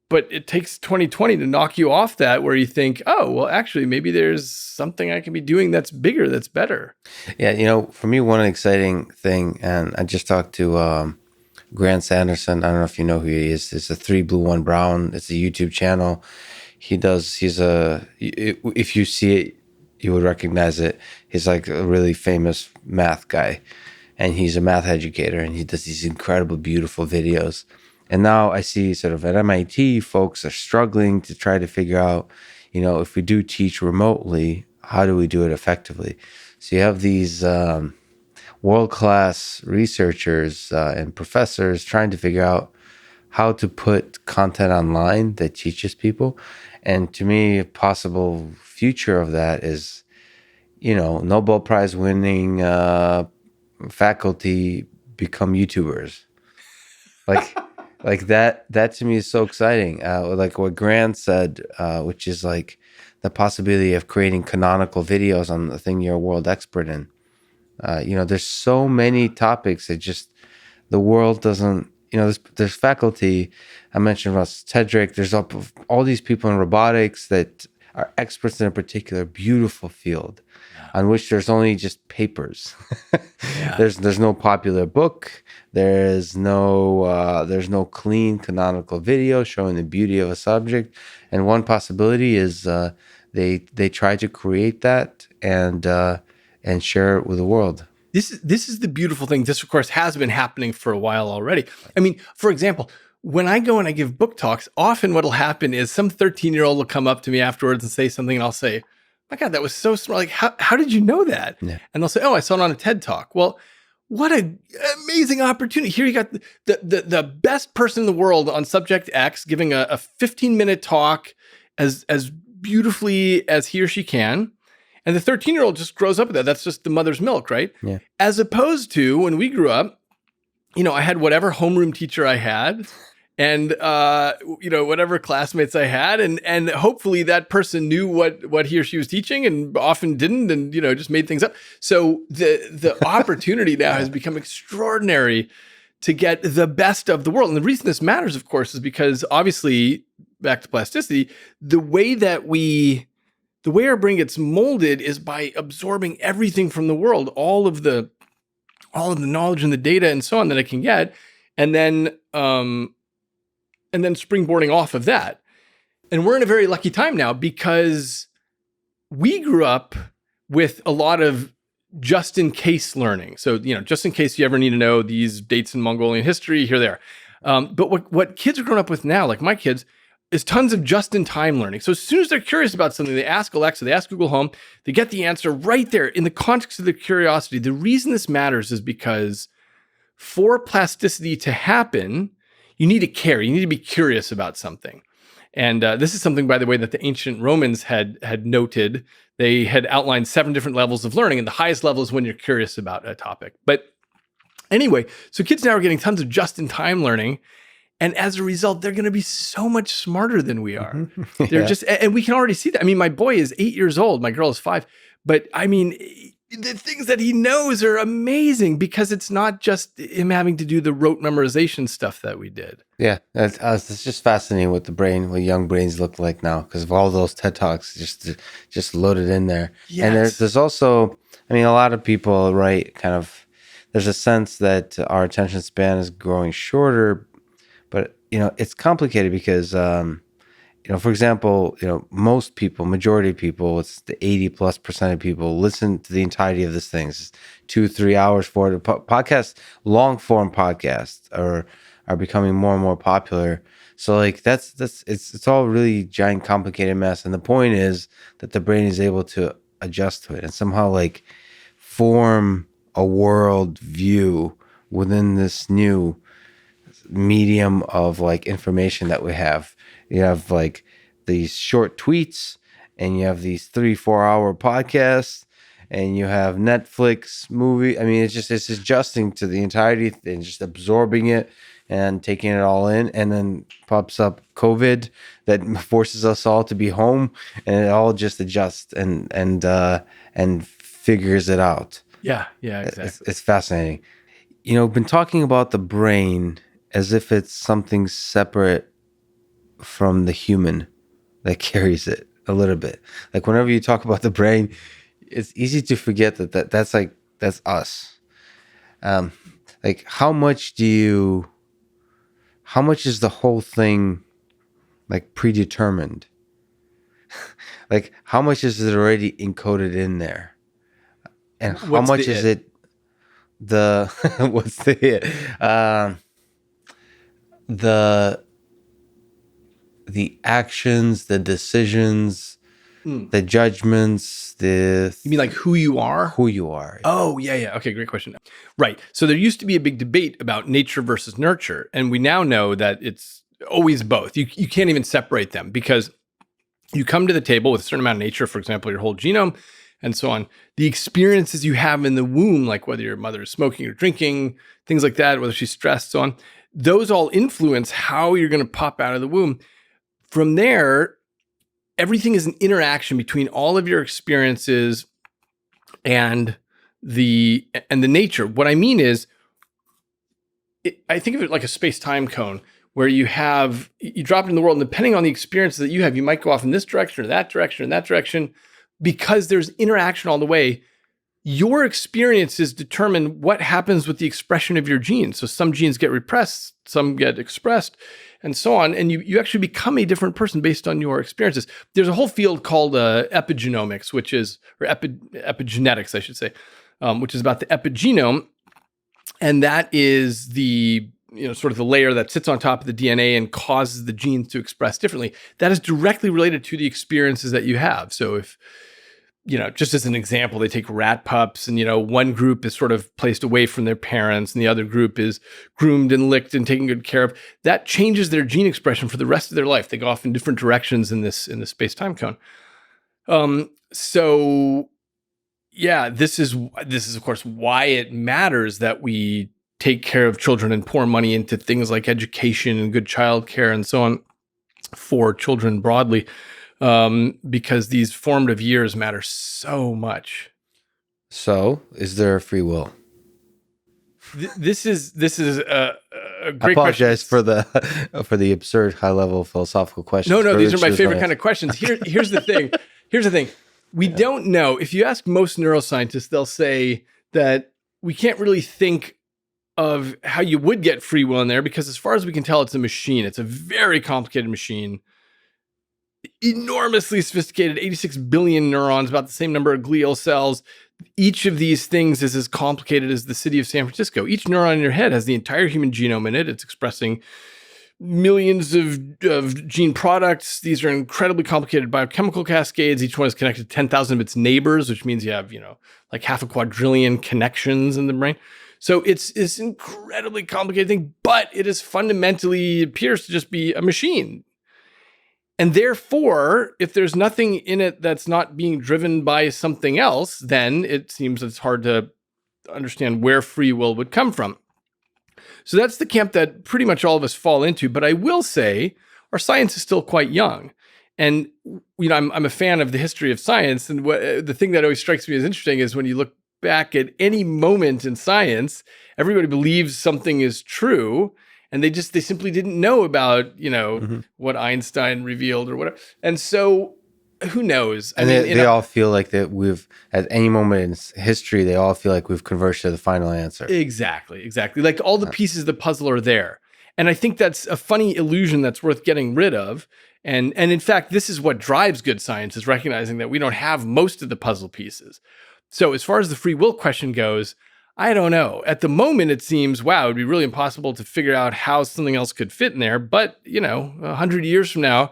But it takes 2020 to knock you off that, where you think, oh, well, actually, maybe there's something I can be doing that's bigger, that's better. Yeah, for me, one exciting thing, and I just talked to Grant Sanderson. I don't know if you know who he is. It's a 3 Blue 1 Brown. It's a YouTube channel. If you see it, you would recognize it. He's like a really famous math guy, and he's a math educator, and he does these incredible, beautiful videos. And now I see sort of at MIT, folks are struggling to try to figure out, if we do teach remotely, how do we do it effectively? So you have these world-class researchers and professors trying to figure out how to put content online that teaches people. And to me, a possible future of that is, Nobel Prize winning faculty become YouTubers. Like Like that to me is so exciting. Like what Grant said, which is like the possibility of creating canonical videos on the thing you're a world expert in. There's so many topics that just the world doesn't. There's faculty. I mentioned Russ Tedrick. There's all these people in robotics that are experts in a particular beautiful field, on which there's only just papers. There's no popular book. There's no clean canonical video showing the beauty of a subject. And one possibility is they try to create that and share it with the world. This is the beautiful thing. This, of course, has been happening for a while already. I mean, for example, when I go and I give book talks, often what'll happen is some 13-year-old will come up to me afterwards and say something, and I'll say, my God, that was so smart. Like, how did you know that? Yeah. And they'll say, oh, I saw it on a TED Talk. Well, what an amazing opportunity. Here you got the best person in the world on subject X giving a 15-minute talk as beautifully as he or she can. And the 13-year-old just grows up with that. That's just the mother's milk, right? Yeah. As opposed to when we grew up, I had whatever homeroom teacher I had and, whatever classmates I had. And hopefully that person knew what he or she was teaching and often didn't and, just made things up. So the opportunity now has become extraordinary to get the best of the world. And the reason this matters, of course, is because obviously, back to plasticity, the way our brain gets molded is by absorbing everything from the world, all of the knowledge and the data and so on that it can get, and then springboarding off of that. And we're in a very lucky time now because we grew up with a lot of just in case learning. So, just in case you ever need to know these dates in Mongolian history, here they are. But what kids are growing up with now, like my kids, is tons of just-in-time learning. So as soon as they're curious about something, they ask Alexa, they ask Google Home, they get the answer right there in the context of their curiosity. The reason this matters is because for plasticity to happen, you need to care. You need to be curious about something. And this is something, by the way, that the ancient Romans had noted. They had outlined 7 different levels of learning, and the highest level is when you're curious about a topic. But anyway, so kids now are getting tons of just-in-time learning. And as a result, they're going to be so much smarter than we are. They're and we can already see that. I mean, my boy is 8 years old. My girl is 5. But I mean, the things that he knows are amazing because it's not just him having to do the rote memorization stuff that we did. Yeah, it's just fascinating what young brains look like now because of all those TED Talks just loaded in there. Yes. And there's also, a lot of people, right, kind of, there's a sense that our attention span is growing shorter. But, it's complicated because, for example, most people, majority of people, it's the 80+% of people listen to the entirety of this thing. It's 2-3 hours for it. Podcasts, long form podcasts are becoming more and more popular. So like it's all really giant, complicated mess. And the point is that the brain is able to adjust to it and somehow like form a world view within this new medium of like information that we have. You have like these short tweets and you have these 3-4 hour podcasts and you have Netflix movie. It's adjusting to the entirety and just absorbing it and taking it all in. And then pops up COVID that forces us all to be home and it all just adjusts and figures it out. Yeah, exactly. It's fascinating. Been talking about the brain as if it's something separate from the human that carries it a little bit. Like whenever you talk about the brain, it's easy to forget that's us. Like how much is the whole thing like predetermined? Like how much is it already encoded in there? And how much is it what's the it? The actions, the decisions, the judgments, You mean like who you are? Who you are. Oh, yeah. Okay, great question. Right. So there used to be a big debate about nature versus nurture. And we now know that it's always both. You can't even separate them because you come to the table with a certain amount of nature, for example, your whole genome and so on. The experiences you have in the womb, like whether your mother is smoking or drinking, things like that, whether she's stressed, so on, those all influence how you're going to pop out of the womb. From there, everything is an interaction between all of your experiences and the nature. What I mean is, I think of it like a space-time cone where you drop it in the world, and depending on the experiences that you have, you might go off in this direction or that direction or that direction, because there's interaction all the way. Your experiences determine what happens with the expression of your genes. So some genes get repressed, some get expressed, and so on. And you actually become a different person based on your experiences. There's a whole field called epigenomics, or epigenetics, I should say, which is about the epigenome. And that is the sort of the layer that sits on top of the DNA and causes the genes to express differently. That is directly related to the experiences that you have. So if, just as an example, they take rat pups and, one group is sort of placed away from their parents and the other group is groomed and licked and taken good care of. That changes their gene expression for the rest of their life. They go off in different directions in the space-time cone. So yeah, this is of course why it matters that we take care of children and pour money into things like education and good childcare and so on for children broadly, because these formative years matter so much. So, is there a free will? This is a great I apologize question. for the absurd high level philosophical questions. No, these are my favorite kind of questions. Here's the thing. We don't know. If you ask most neuroscientists, they'll say that we can't really think of how you would get free will in there, because as far as we can tell, it's a machine. It's a very complicated machine, enormously sophisticated, 86 billion neurons, about the same number of glial cells. Each of these things is as complicated as the city of San Francisco. Each neuron in your head has the entire human genome in it. It's expressing millions of gene products. These are incredibly complicated biochemical cascades. Each one is connected to 10,000 of its neighbors, which means you have, like half a quadrillion connections in the brain. So it's this incredibly complicated thing, but it is fundamentally appears to just be a machine. And therefore, if there's nothing in it that's not being driven by something else, then it seems it's hard to understand where free will would come from. So that's the camp that pretty much all of us fall into. But I will say our science is still quite young. And, I'm a fan of the history of science. And the thing that always strikes me as interesting is when you look back at any moment in science, everybody believes something is true. And they simply didn't know about, what Einstein revealed or whatever. And so who knows? They all feel like that at any moment in history, they all feel like we've converged to the final answer. Exactly. Like all the pieces of the puzzle are there. And I think that's a funny illusion that's worth getting rid of. And in fact, this is what drives good science, is recognizing that we don't have most of the puzzle pieces. So as far as the free will question goes, I don't know. At the moment, it seems, wow, it'd be really impossible to figure out how something else could fit in there. But, 100 years from now,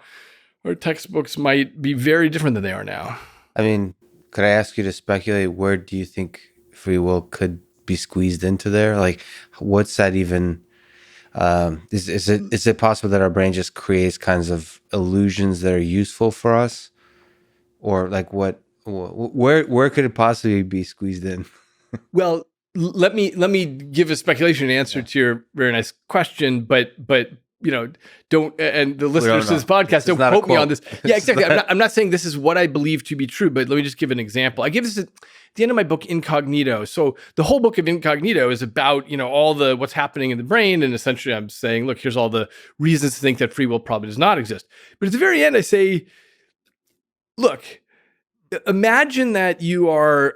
our textbooks might be very different than they are now. I mean, could I ask you to speculate, where do you think free will could be squeezed into there? Like, what's that even? Is it possible that our brain just creates kinds of illusions that are useful for us? Or like where could it possibly be squeezed in? Well, let me give a speculation answer to your very nice question, but don't, and the listeners to this podcast, don't quote me on this. Yeah, exactly. I'm not saying this is what I believe to be true, but let me just give an example. I give this at the end of my book, Incognito. So the whole book of Incognito is about, all the what's happening in the brain. And essentially I'm saying, look, here's all the reasons to think that free will probably does not exist. But at the very end, I say, look, imagine that you are,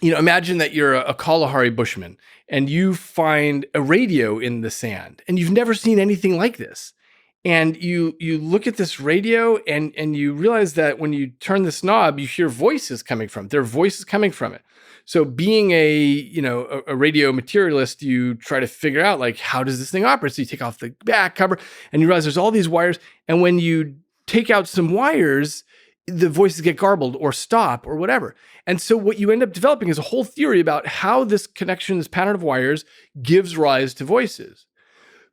imagine that you're a Kalahari Bushman and you find a radio in the sand and you've never seen anything like this. And you look at this radio and you realize that when you turn this knob, you hear voices coming from it. There are voices coming from it. So being a radio materialist, you try to figure out, like, how does this thing operate? So you take off the back cover and you realize there's all these wires. And when you take out some wires, the voices get garbled or stop or whatever. And so what you end up developing is a whole theory about how this connection, this pattern of wires, gives rise to voices.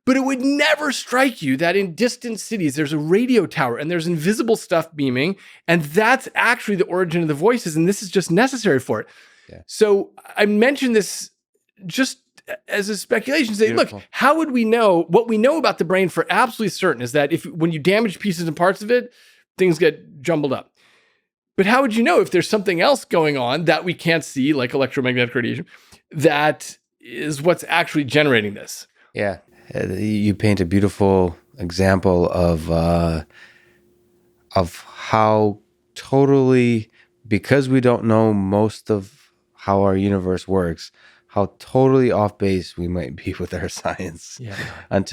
But it would never strike you that in distant cities, there's a radio tower and there's invisible stuff beaming. And that's actually the origin of the voices. And this is just necessary for it. Yeah. So I mentioned this just as a speculation, say, Beautiful. look, how would we know? What we know about the brain for absolutely certain is that when you damage pieces and parts of it, things get jumbled up. But how would you know if there's something else going on that we can't see, like electromagnetic radiation, that is what's actually generating this? Yeah. You paint a beautiful example of how totally, because we don't know most of how our universe works, how totally off base we might be with our science. Yeah. That's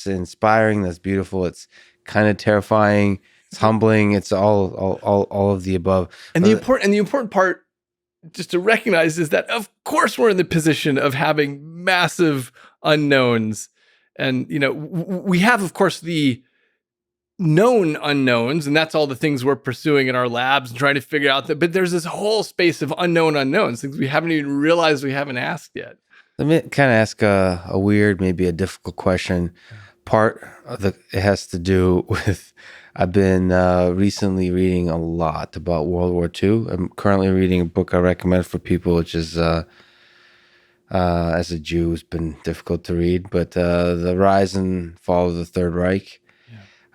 inspiring. That's beautiful. It's kind of terrifying. It's humbling. It's all of the above. And the important part, just to recognize, is that of course we're in the position of having massive unknowns, and we have, of course, the known unknowns, and that's all the things we're pursuing in our labs and trying to figure out. But there's this whole space of unknown unknowns, things we haven't even realized we haven't asked yet. Let me kind of ask a weird, maybe a difficult question. It has to do with, I've been recently reading a lot about World War II. I'm currently reading a book I recommend for people, which is, as a Jew, it's been difficult to read, but The Rise and Fall of the Third Reich.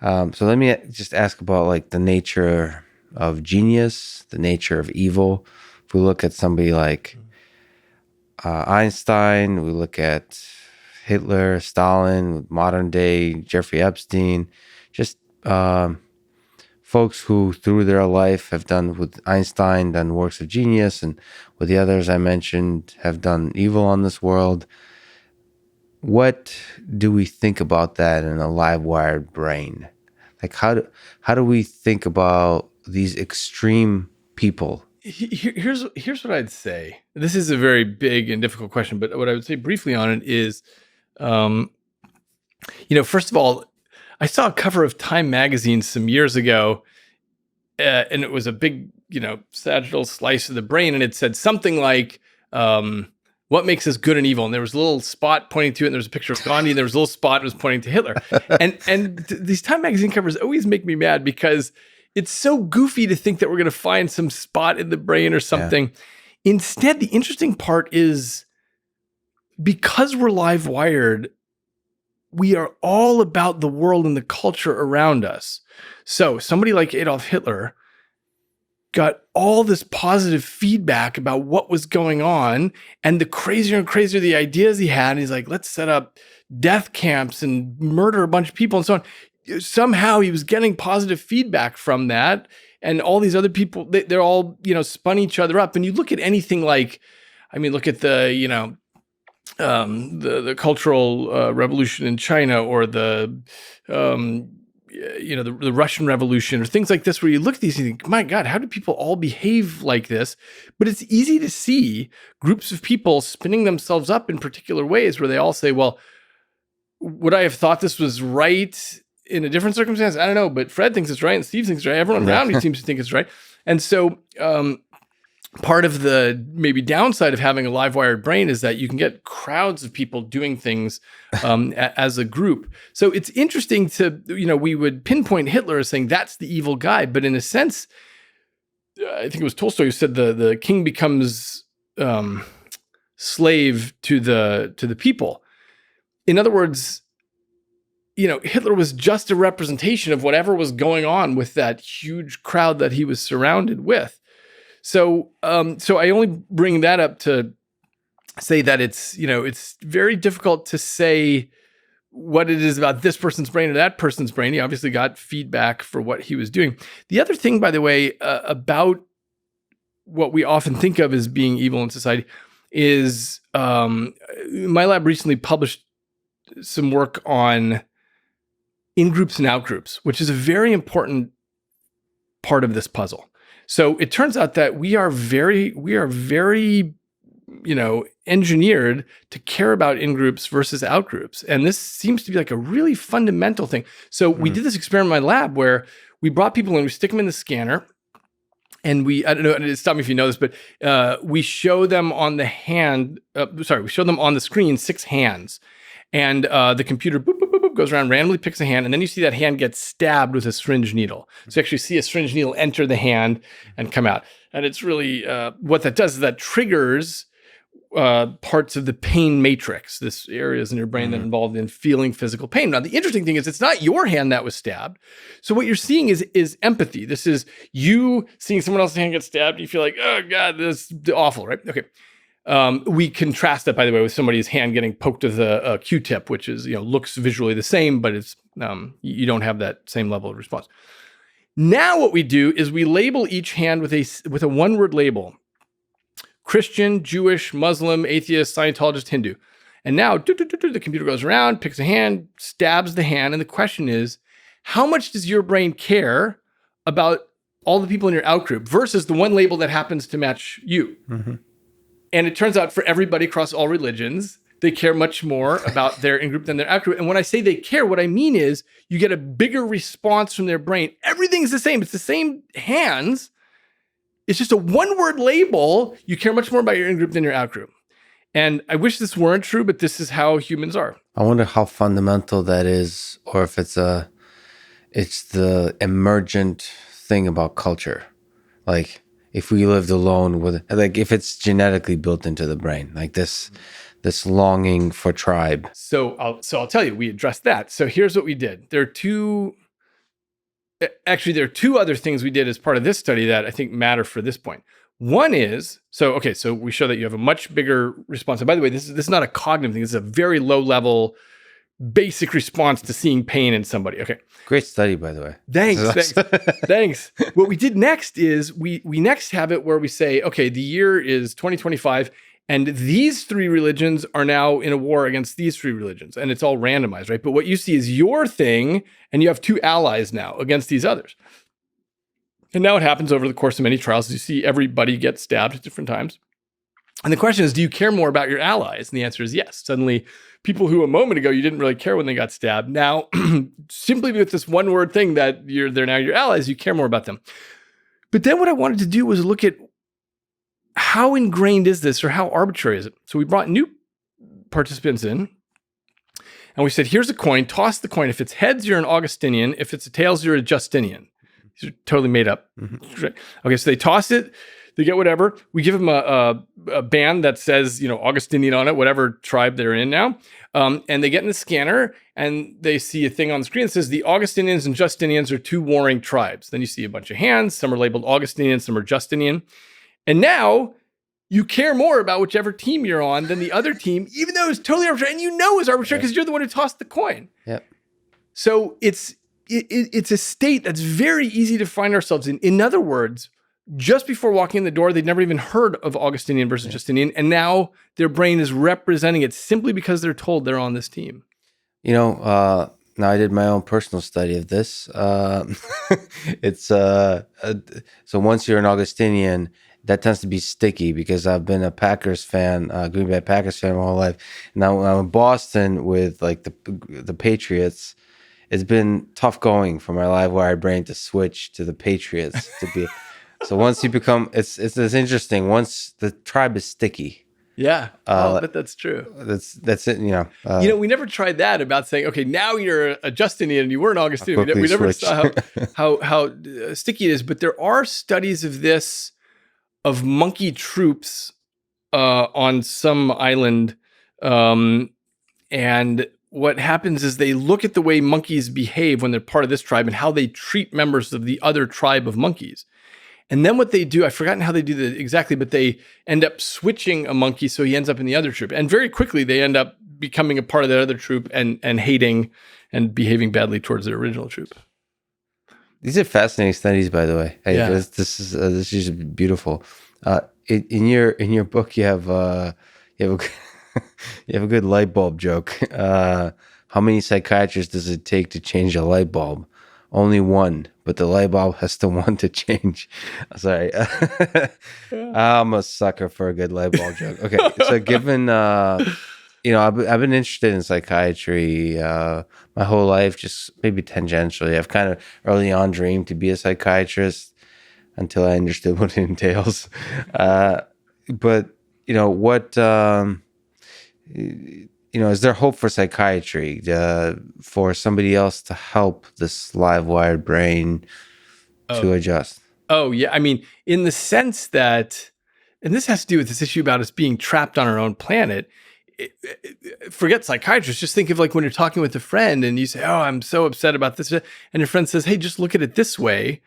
Yeah. So let me just ask about like the nature of genius, the nature of evil. If we look at somebody like Einstein, we look at Hitler, Stalin, modern day Jeffrey Epstein, just folks who through their life have done, with Einstein, done works of genius, and with the others I mentioned have done evil on this world. What do we think about that in a live-wired brain? Like how do we think about these extreme people? Here's what I'd say. This is a very big and difficult question, but what I would say briefly on it is, first of all, I saw a cover of Time magazine some years ago, and it was a big, sagittal slice of the brain, and it said something like, what makes us good and evil? And there was a little spot pointing to it, and there was a picture of Gandhi, and there was a little spot that was pointing to Hitler. and these Time magazine covers always make me mad because it's so goofy to think that we're going to find some spot in the brain or something. Yeah. Instead, the interesting part is, because we're live wired, we are all about the world and the culture around us. So somebody like Adolf Hitler got all this positive feedback about what was going on, and the crazier and crazier the ideas he had, he's like, let's set up death camps and murder a bunch of people and so on. Somehow he was getting positive feedback from that, and all these other people, they're all, spun each other up. And you look at anything like, look at the, the cultural revolution in China, or the Russian Revolution, or things like this, where you look at these and you think, my God, how do people all behave like this? But it's easy to see groups of people spinning themselves up in particular ways where they all say, well, would I have thought this was right in a different circumstance? I don't know, but Fred thinks it's right, and Steve thinks it's right. Everyone around me seems to think it's right. And so part of the maybe downside of having a live wired brain is that you can get crowds of people doing things as a group. So it's interesting to, we would pinpoint Hitler as saying that's the evil guy, but in a sense, I think it was Tolstoy who said the king becomes slave to the people. In other words, Hitler was just a representation of whatever was going on with that huge crowd that he was surrounded with. So I only bring that up to say that it's very difficult to say what it is about this person's brain or that person's brain. He obviously got feedback for what he was doing. The other thing, by the way, about what we often think of as being evil in society is my lab recently published some work on in-groups and out-groups, which is a very important part of this puzzle. So it turns out that we are very, engineered to care about in-groups versus out-groups. And this seems to be like a really fundamental thing. So we did this experiment in my lab where we brought people in, we stick them in the scanner, and I don't know, stop me if you know this, but we show them on we show them on the screen 6 hands. And the computer boop, boop, boop, boop, goes around, randomly picks a hand, and then you see that hand get stabbed with a syringe needle. So you actually see a syringe needle enter the hand and come out. And it's really, what that does is that triggers parts of the pain matrix, this areas in your brain that are involved in feeling physical pain. Now, the interesting thing is it's not your hand that was stabbed. So what you're seeing is empathy. This is you seeing someone else's hand get stabbed. You feel like, oh God, this is awful, right? Okay. We contrast that, by the way, with somebody's hand getting poked with a Q-tip, which is, looks visually the same, but it's you don't have that same level of response. Now what we do is we label each hand with a one-word label. Christian, Jewish, Muslim, atheist, Scientologist, Hindu. And now the computer goes around, picks a hand, stabs the hand. And the question is, how much does your brain care about all the people in your outgroup versus the one label that happens to match you? Mm-hmm. And it turns out for everybody across all religions, they care much more about their in-group than their out-group. And when I say they care, what I mean is you get a bigger response from their brain. Everything's the same. It's the same hands. It's just a one-word label. You care much more about your in-group than your out-group. And I wish this weren't true, but this is how humans are. I wonder how fundamental that is, or if it's the emergent thing about culture. Like if we lived alone like if it's genetically built into the brain, like this longing for tribe. So I'll tell you, we addressed that. So here's what we did. There are two other things we did as part of this study that I think matter for this point. One is, so we show that you have a much bigger response. And by the way, this is not a cognitive thing. This is a very low level, basic response to seeing pain in somebody. Okay. Great study, by the way. Thanks. What we did next is we next have it where we say, okay, the year is 2025. And these three religions are now in a war against these three religions. And it's all randomized, right? But what you see is your thing, and you have two allies now against these others. And now it happens over the course of many trials. You see everybody get stabbed at different times. And the question is, do you care more about your allies? And the answer is yes. Suddenly, people who a moment ago you didn't really care when they got stabbed, now, simply with this one word thing that they're now your allies, you care more about them. But then what I wanted to do was look at how ingrained is this, or how arbitrary is it? So we brought new participants in, and we said, here's a coin, toss the coin. If it's heads, you're an Augustinian. If it's tails, you're a Justinian. These are totally made up. Mm-hmm. Okay, so they toss it, they get whatever. We give them a band that says, Augustinian on it, whatever tribe they're in now. And they get in the scanner, and they see a thing on the screen that says the Augustinians and Justinians are two warring tribes. Then you see a bunch of hands. Some are labeled Augustinian, some are Justinian. And now you care more about whichever team you're on than the other team, even though it's totally arbitrary. And it's arbitrary because you're the one who tossed the coin. Yep. So it's a state that's very easy to find ourselves in. In other words, just before walking in the door, they'd never even heard of Augustinian versus Justinian. And now their brain is representing it simply because they're told they're on this team. Now I did my own personal study of this. It's so once you're an Augustinian, that tends to be sticky because I've been a Packers fan, Green Bay Packers fan my whole life. Now when I'm in Boston with like the Patriots, it's been tough going for my Livewired brain to switch to the Patriots to be. So once you become, it's interesting. Once the tribe is sticky. Yeah, but that's true. That's it. We never tried that about saying, okay, now you're a Justinian and you were an Augustinian. We never saw how sticky it is. But there are studies of this, of monkey troops on some island, and what happens is they look at the way monkeys behave when they're part of this tribe and how they treat members of the other tribe of monkeys. And then what they do, I've forgotten how they do that exactly, but they end up switching a monkey so he ends up in the other troop. And very quickly, they end up becoming a part of that other troop and hating and behaving badly towards their original troop. These are fascinating studies, by the way. Hey, yeah. This is just beautiful. In your book, you have a good light bulb joke. How many psychiatrists does it take to change a light bulb? Only one, but the light bulb has to want to change. Sorry. I'm a sucker for a good light bulb joke. Okay, so given, I've been interested in psychiatry my whole life, just maybe tangentially. I've kind of early on dreamed to be a psychiatrist until I understood what it entails. But, what... is there hope for psychiatry, for somebody else to help this live-wired brain to adjust? Oh, yeah. I mean, in the sense that, and this has to do with this issue about us being trapped on our own planet. Forget psychiatrists. Just think of like when you're talking with a friend and you say, "Oh, I'm so upset about this," and your friend says, "Hey, just look at it this way."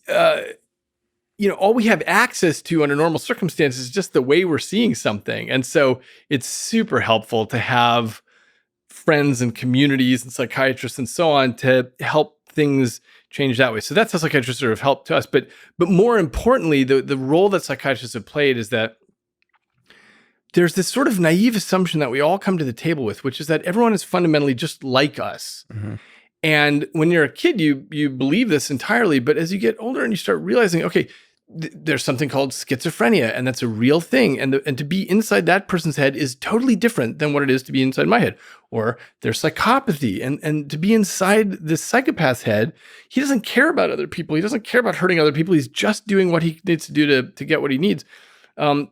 All we have access to under normal circumstances is just the way we're seeing something, and so it's super helpful to have friends and communities and psychiatrists and so on to help things change that way. So that's how psychiatrists are of help to us. But more importantly, the role that psychiatrists have played is that there's this sort of naive assumption that we all come to the table with, which is that everyone is fundamentally just like us. Mm-hmm. And when you're a kid, you believe this entirely. But as you get older and you start realizing, okay, there's something called schizophrenia, and that's a real thing. And to be inside that person's head is totally different than what it is to be inside my head. Or there's psychopathy, and to be inside this psychopath's head, he doesn't care about other people. He doesn't care about hurting other people. He's just doing what he needs to do to get what he needs.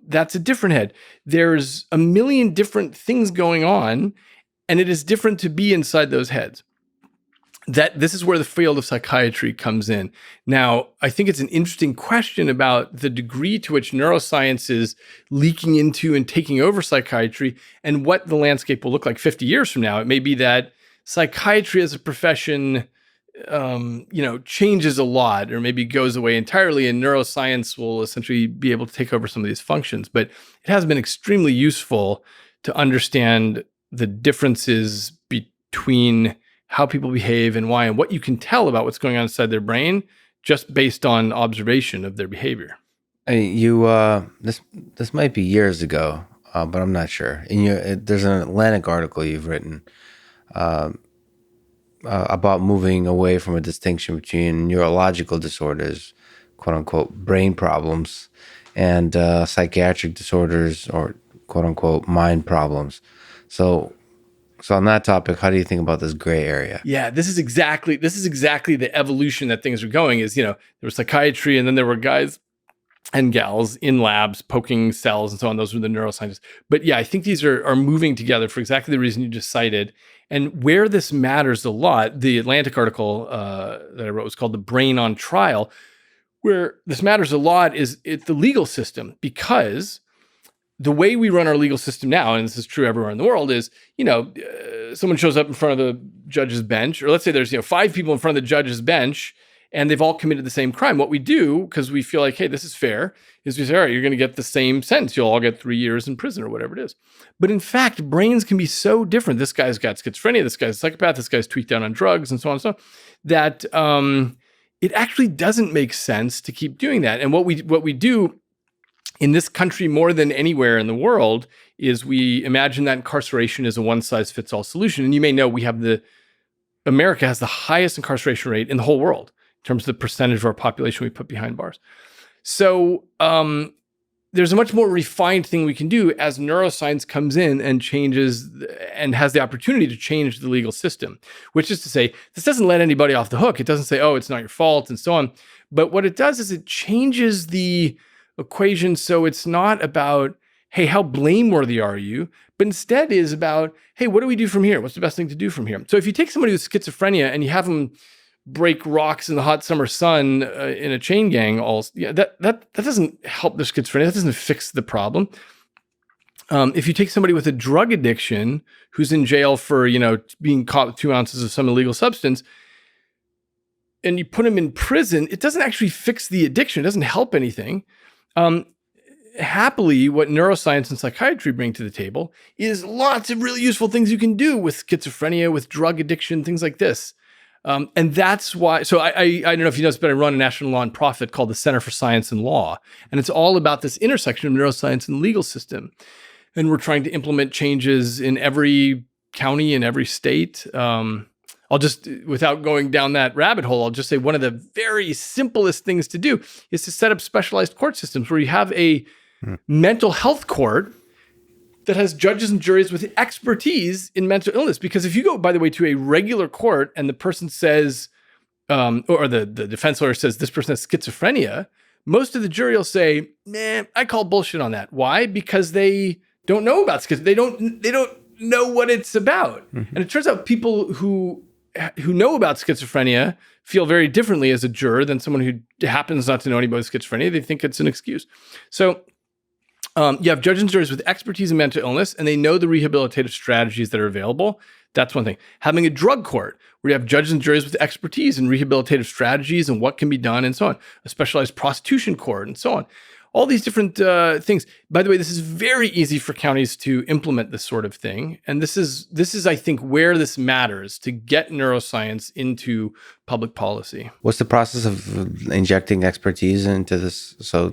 That's a different head. There's a million different things going on, and it is different to be inside those heads. This is where the field of psychiatry comes in. Now, I think it's an interesting question about the degree to which neuroscience is leaking into and taking over psychiatry and what the landscape will look like 50 years from now. It may be that psychiatry as a profession, changes a lot or maybe goes away entirely, and neuroscience will essentially be able to take over some of these functions. But it has been extremely useful to understand the differences between how people behave and why, and what you can tell about what's going on inside their brain just based on observation of their behavior. This might be years ago, but I'm not sure. There's an Atlantic article you've written about moving away from a distinction between neurological disorders, quote unquote, brain problems, and psychiatric disorders, or quote unquote, mind problems. So on that topic, how do you think about this gray area? Yeah, this is exactly the evolution that things are going. Is, there was psychiatry, and then there were guys and gals in labs poking cells and so on. Those were the neuroscientists. But yeah, I think these are moving together for exactly the reason you just cited. And where this matters a lot, the Atlantic article that I wrote was called "The Brain on Trial," where this matters a lot is the legal system, because the way we run our legal system now, and this is true everywhere in the world, is, someone shows up in front of the judge's bench, or let's say there's, 5 people in front of the judge's bench, and they've all committed the same crime. What we do, because we feel like, hey, this is fair, is we say, all right, you're going to get the same sentence. You'll all get 3 years in prison or whatever it is. But in fact, brains can be so different. This guy's got schizophrenia, this guy's a psychopath, this guy's tweaked out on drugs, and so on and so on, that it actually doesn't make sense to keep doing that. And what we do in this country more than anywhere in the world is we imagine that incarceration is a one-size-fits-all solution. And you may know America has the highest incarceration rate in the whole world in terms of the percentage of our population we put behind bars. So there's a much more refined thing we can do as neuroscience comes in and changes and has the opportunity to change the legal system, which is to say, this doesn't let anybody off the hook. It doesn't say, oh, it's not your fault and so on. But what it does is it changes the equation, so it's not about, hey, how blameworthy are you, but instead is about, hey, what do we do from here? What's the best thing to do from here? So if you take somebody with schizophrenia and you have them break rocks in the hot summer sun in a chain gang, that doesn't help their schizophrenia. That doesn't fix the problem. If you take somebody with a drug addiction who's in jail for being caught with 2 ounces of some illegal substance, and you put them in prison, it doesn't actually fix the addiction. It doesn't help anything. Happily, what neuroscience and psychiatry bring to the table is lots of really useful things you can do with schizophrenia, with drug addiction, things like this. And that's why, so I don't know if you know this, but I run a national nonprofit called the Center for Science and Law. And it's all about this intersection of neuroscience and the legal system. And we're trying to implement changes in every county in every state. I'll just, without going down that rabbit hole, I'll just say one of the very simplest things to do is to set up specialized court systems where you have a mental health court that has judges and juries with expertise in mental illness. Because if you go, by the way, to a regular court and the person says, or the defense lawyer says this person has schizophrenia, most of the jury will say, I call bullshit on that. Why? Because they don't know about schizophrenia. They don't know what it's about. Mm-hmm. And it turns out people who know about schizophrenia feel very differently as a juror than someone who happens not to know anybody with schizophrenia. They think it's an excuse. So you have judges and juries with expertise in mental illness, and they know the rehabilitative strategies that are available. That's one thing. Having a drug court where you have judges and juries with expertise in rehabilitative strategies and what can be done and so on. A specialized prostitution court and so on. All these different things. By the way, this is very easy for counties to implement this sort of thing. And this is, I think, where this matters to get neuroscience into public policy. What's the process of injecting expertise into this? I'll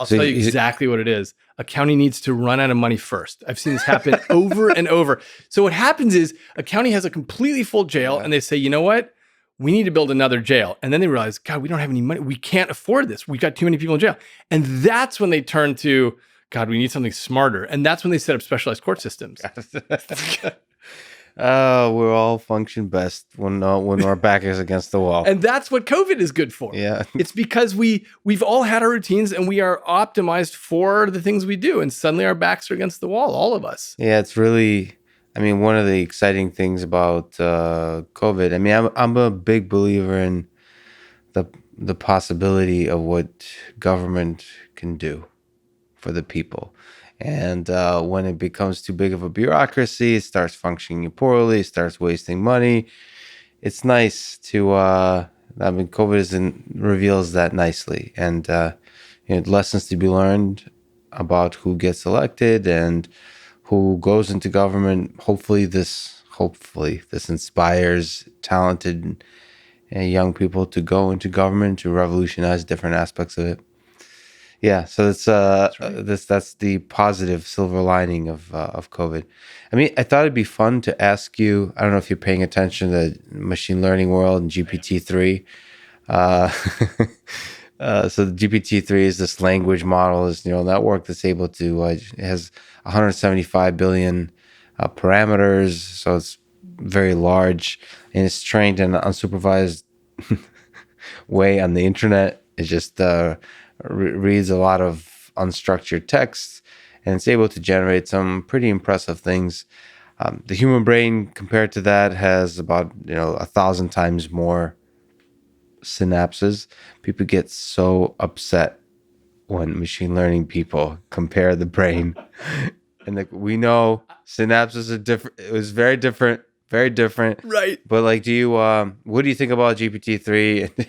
tell you exactly what it is. A county needs to run out of money first. I've seen this happen over and over. So what happens is a county has a completely full jail and they say, you know what? We need to build another jail. And then they realize, God, we don't have any money. We can't afford this. We've got too many people in jail. And that's when they turn to, God, we need something smarter. And that's when they set up specialized court systems. We'll all function best when our back is against the wall. And that's what COVID is good for. Yeah. It's because we've all had our routines and we are optimized for the things we do. And suddenly our backs are against the wall, all of us. Yeah, it's really... I mean, one of the exciting things about COVID, I mean, I'm a big believer in the possibility of what government can do for the people. And when it becomes too big of a bureaucracy, it starts functioning poorly, it starts wasting money. It's nice to, COVID reveals that nicely. And lessons to be learned about who gets elected and who goes into government. Hopefully this inspires talented young people to go into government to revolutionize different aspects of it. Yeah, so that's the positive silver lining of COVID. I mean, I thought it'd be fun to ask you. I don't know if you're paying attention to the machine learning world and GPT-3. So the GPT-3 is this language model, this neural network that's able to, it has 175 billion parameters, so it's very large, and it's trained in an unsupervised way on the internet. It just reads a lot of unstructured text, and it's able to generate some pretty impressive things. The human brain, compared to that, has about 1,000 times more synapses. People get so upset when machine learning people compare the brain, and we know synapses are different. It was very different, right? But what do you think about GPT-3?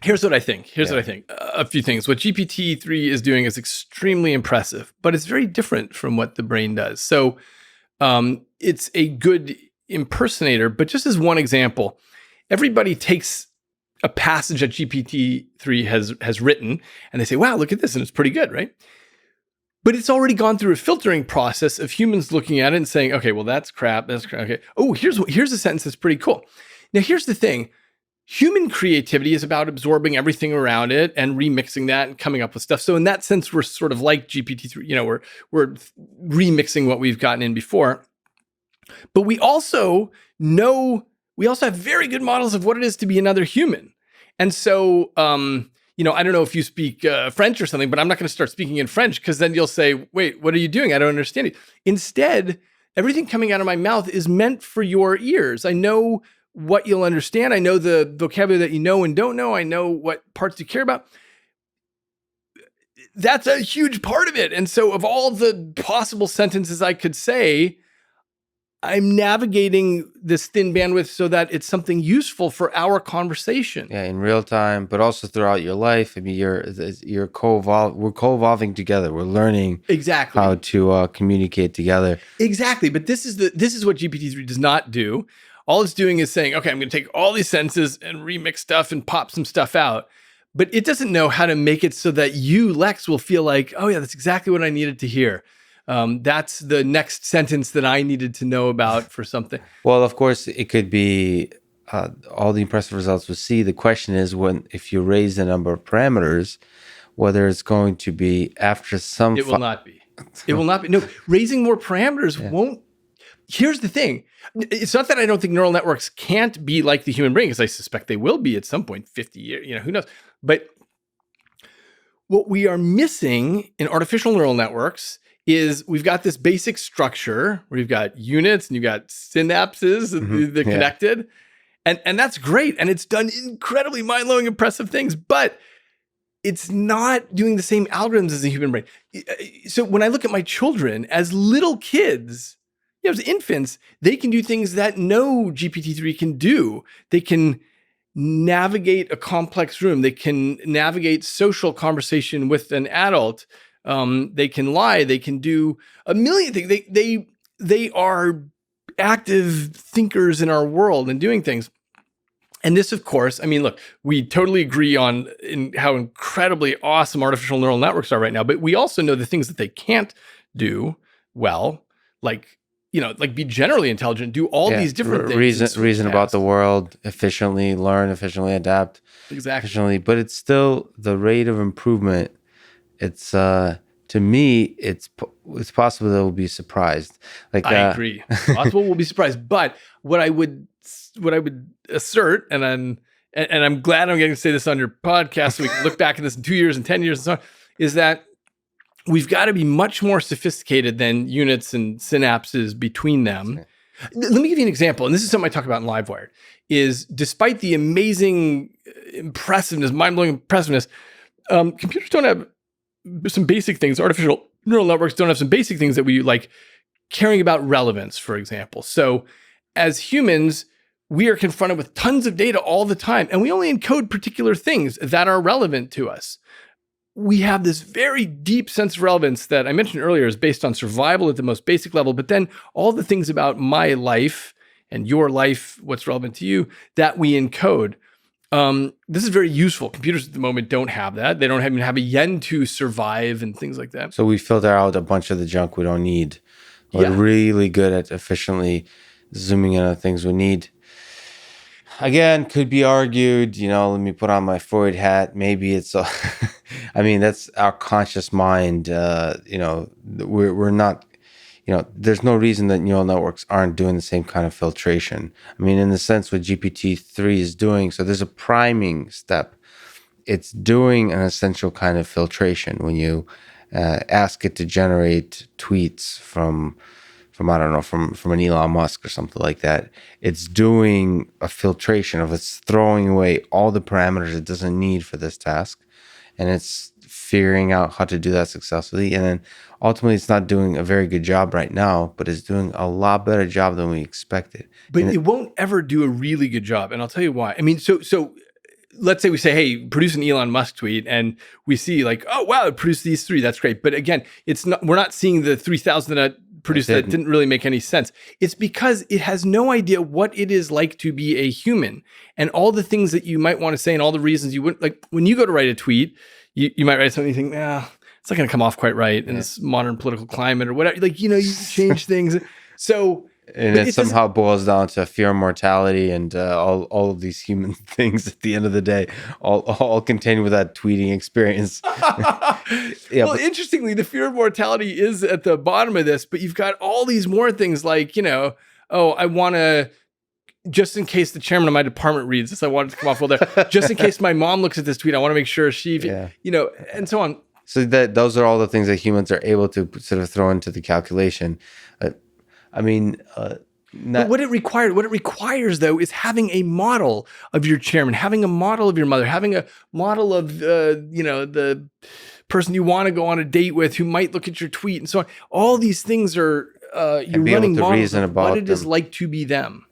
Here's what I think. A few things. What GPT-3 is doing is extremely impressive, but it's very different from what the brain does. So it's a good impersonator. But just as one example, everybody takes a passage that GPT-3 has written, and they say, wow, look at this, and it's pretty good, right? But it's already gone through a filtering process of humans looking at it and saying, okay, well, that's crap. Okay. Oh, here's a sentence that's pretty cool. Now, here's the thing. Human creativity is about absorbing everything around it and remixing that and coming up with stuff. So in that sense, we're sort of like GPT-3, we're remixing what we've gotten in before. But we also have very good models of what it is to be another human. And so, I don't know if you speak French or something, but I'm not going to start speaking in French because then you'll say, wait, what are you doing? I don't understand it. Instead, everything coming out of my mouth is meant for your ears. I know what you'll understand. I know the vocabulary that you know and don't know. I know what parts you care about. That's a huge part of it. And so of all the possible sentences I could say, I'm navigating this thin bandwidth so that it's something useful for our conversation. Yeah, in real time, but also throughout your life. I mean, we're co-evolving together. We're learning exactly how to communicate together. Exactly, but this is what GPT-3 does not do. All it's doing is saying, okay, I'm going to take all these sentences and remix stuff and pop some stuff out. But it doesn't know how to make it so that you, Lex, will feel like, oh yeah, that's exactly what I needed to hear. That's the next sentence that I needed to know about for something. Well, of course, it could be all the impressive results we'll see. The question is if you raise the number of parameters, whether it's going to be after some... It will not be. It will not be. No, raising more parameters won't... Here's the thing. It's not that I don't think neural networks can't be like the human brain, because I suspect they will be at some point, 50 years, who knows? But what we are missing in artificial neural networks is we've got this basic structure where you've got units and you've got synapses, they're connected. And that's great. And it's done incredibly mind-blowing, impressive things, but it's not doing the same algorithms as the human brain. So when I look at my children as little kids, as infants, they can do things that no GPT-3 can do. They can navigate a complex room. They can navigate social conversation with an adult. They can lie. They can do a million things. They are active thinkers in our world and doing things. And this, of course, I mean, look, we totally agree on how incredibly awesome artificial neural networks are right now, but we also know the things that they can't do well, like be generally intelligent, do all these different things. Reason about the world efficiently, learn efficiently, adapt efficiently. But it's still the rate of improvement. It's to me, it's possible that we'll be surprised. Like I agree, possible we'll be surprised. But what I would assert, and I'm glad I'm getting to say this on your podcast, so we can look back at this in 2 years and 10 years and so on, is that we've got to be much more sophisticated than units and synapses between them. Let me give you an example, and this is something I talk about in Livewired, is despite the amazing impressiveness, mind-blowing impressiveness, computers don't have some basic things. Artificial neural networks don't have some basic things that we like, caring about relevance, for example. So as humans, we are confronted with tons of data all the time, and we only encode particular things that are relevant to us. We have this very deep sense of relevance that I mentioned earlier is based on survival at the most basic level, but then all the things about my life and your life, what's relevant to you, that we encode. This is very useful. Computers at the moment don't have that. They don't even have a yen to survive and things like that. So we filter out a bunch of the junk we don't need. We're really good at efficiently zooming in on things we need. Again, could be argued, let me put on my Freud hat. Maybe it's, I mean, that's our conscious mind. We're not, there's no reason that neural networks aren't doing the same kind of filtration. I mean, in the sense what GPT-3 is doing, so there's a priming step. It's doing an essential kind of filtration when you ask it to generate tweets from I don't know, from an Elon Musk or something like that. It's doing a filtration it's throwing away all the parameters it doesn't need for this task. And it's figuring out how to do that successfully. And then ultimately it's not doing a very good job right now, but it's doing a lot better job than we expected. But it won't ever do a really good job. And I'll tell you why. I mean, so let's say we say, hey, produce an Elon Musk tweet, and we see like, oh, wow, it produced these 3. That's great. But again, we're not seeing the 3,000 that produced that didn't really make any sense. It's because it has no idea what it is like to be a human, and all the things that you might want to say and all the reasons you wouldn't, like when you go to write a tweet, you might write something you think, it's not going to come off quite right in this modern political climate or whatever. Like, you change things. So, and it somehow boils down to fear of mortality and all of these human things at the end of the day, all contained with that tweeting experience. Interestingly, the fear of mortality is at the bottom of this, but you've got all these more things like, I want to, just in case the chairman of my department reads this, I want it to come off well there. Just in case my mom looks at this tweet, I want to make sure she, and so on. So those are all the things that humans are able to sort of throw into the calculation. But what it requires though is having a model of your chairman, having a model of your mother, having a model of the person you want to go on a date with who might look at your tweet and so on. All these things are you're running models of what it is like to be them.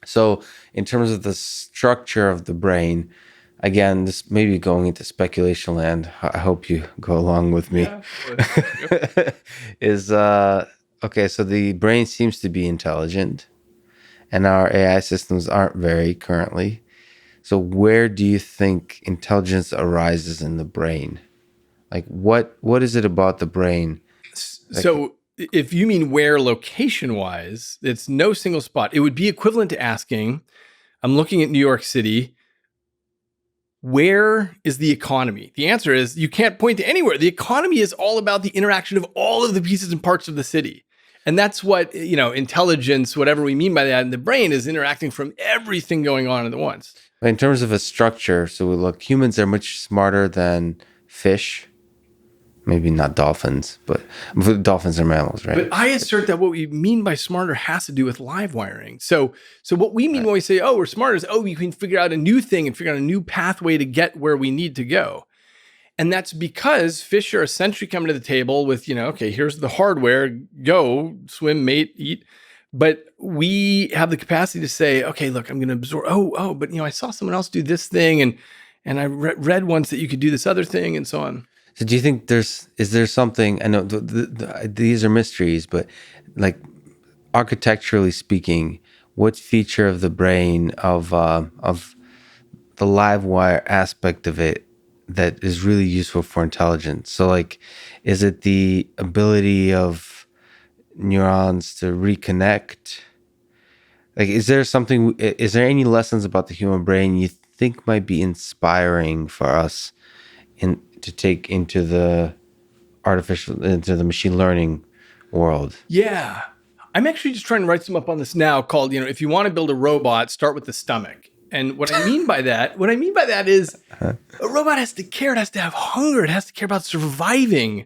So in terms of the structure of the brain, again, this may be going into speculation land. I hope you go along with me. Yeah, okay, so the brain seems to be intelligent, and our AI systems aren't very currently. So where do you think intelligence arises in the brain? Like, what is it about the brain? So if you mean where location-wise, it's no single spot. It would be equivalent to asking, I'm looking at New York City, where is the economy? The answer is you can't point to anywhere. The economy is all about the interaction of all of the pieces and parts of the city. And that's what, intelligence, whatever we mean by that in the brain, is interacting from everything going on at once. In terms of a structure, so humans are much smarter than fish. Maybe not dolphins, but dolphins are mammals, right? But I assert that what we mean by smarter has to do with live wiring. So what we mean when we say, oh, we're smart is, oh, you can figure out a new thing and figure out a new pathway to get where we need to go. And that's because fish are essentially coming to the table with, okay, here's the hardware, go, swim, mate, eat. But we have the capacity to say, okay, look, I'm going to absorb, but I saw someone else do this thing and I read once that you could do this other thing and so on. So do you think is there something, I know these are mysteries, but like architecturally speaking, what feature of the brain of the live wire aspect of it that is really useful for intelligence? So like, is it the ability of neurons to reconnect? Like, is there any lessons about the human brain you think might be inspiring for us to take into the machine learning world? Yeah. I'm actually just trying to write some up on this now called, if you want to build a robot, start with the stomach. And what I mean by that is a robot has to care. It has to have hunger. It has to care about surviving,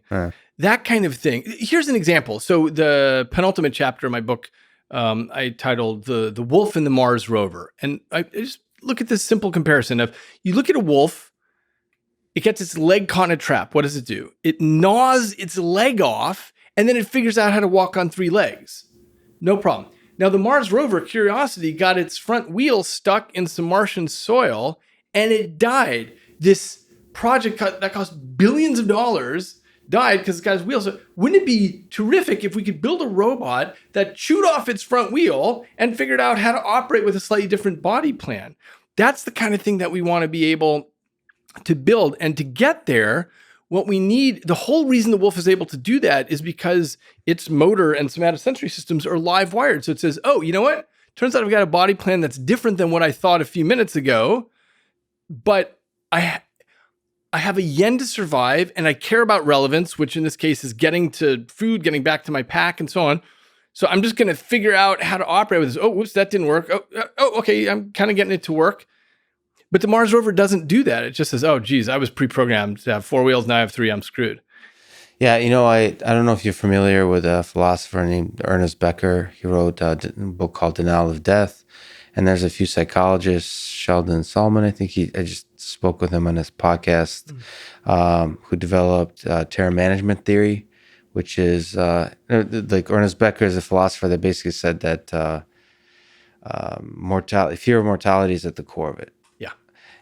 that kind of thing. Here's an example. So the penultimate chapter of my book, I titled the Wolf and the Mars Rover. And I just look at this simple comparison of, you look at a wolf, it gets its leg caught in a trap. What does it do? It gnaws its leg off, and then it figures out how to walk on 3 legs. No problem. Now, the Mars rover, Curiosity, got its front wheel stuck in some Martian soil, and it died. This project that cost billions of dollars died because it got its wheel. So wouldn't it be terrific if we could build a robot that chewed off its front wheel and figured out how to operate with a slightly different body plan? That's the kind of thing that we want to be able to build. And to get there, what we need, the whole reason the wolf is able to do that is because its motor and somatosensory systems are live wired. So it says, oh, you know what? Turns out I've got a body plan that's different than what I thought a few minutes ago, but I have a yen to survive, and I care about relevance, which in this case is getting to food, getting back to my pack, and so on. So I'm just going to figure out how to operate with this. Oh, whoops, that didn't work. Oh, okay, I'm kind of getting it to work. But the Mars rover doesn't do that. It just says, oh, geez, I was pre-programmed to have 4 wheels. Now I have 3. I'm screwed. Yeah, I don't know if you're familiar with a philosopher named Ernest Becker. He wrote a book called Denial of Death. And there's a few psychologists, Sheldon Solomon, I think I just spoke with him on his podcast, who developed terror management theory, which is like Ernest Becker is a philosopher that basically said that fear of mortality is at the core of it.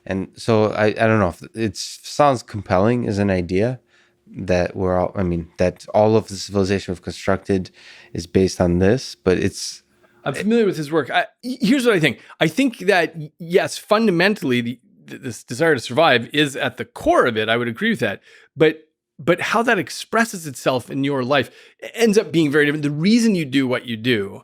And so I don't know if it sounds compelling as an idea that that all of the civilization we've constructed is based on this, but I'm familiar with his work. Here's what I think. I think that, yes, fundamentally, this desire to survive is at the core of it. I would agree with that. But how that expresses itself in your life ends up being very different. The reason you do what you do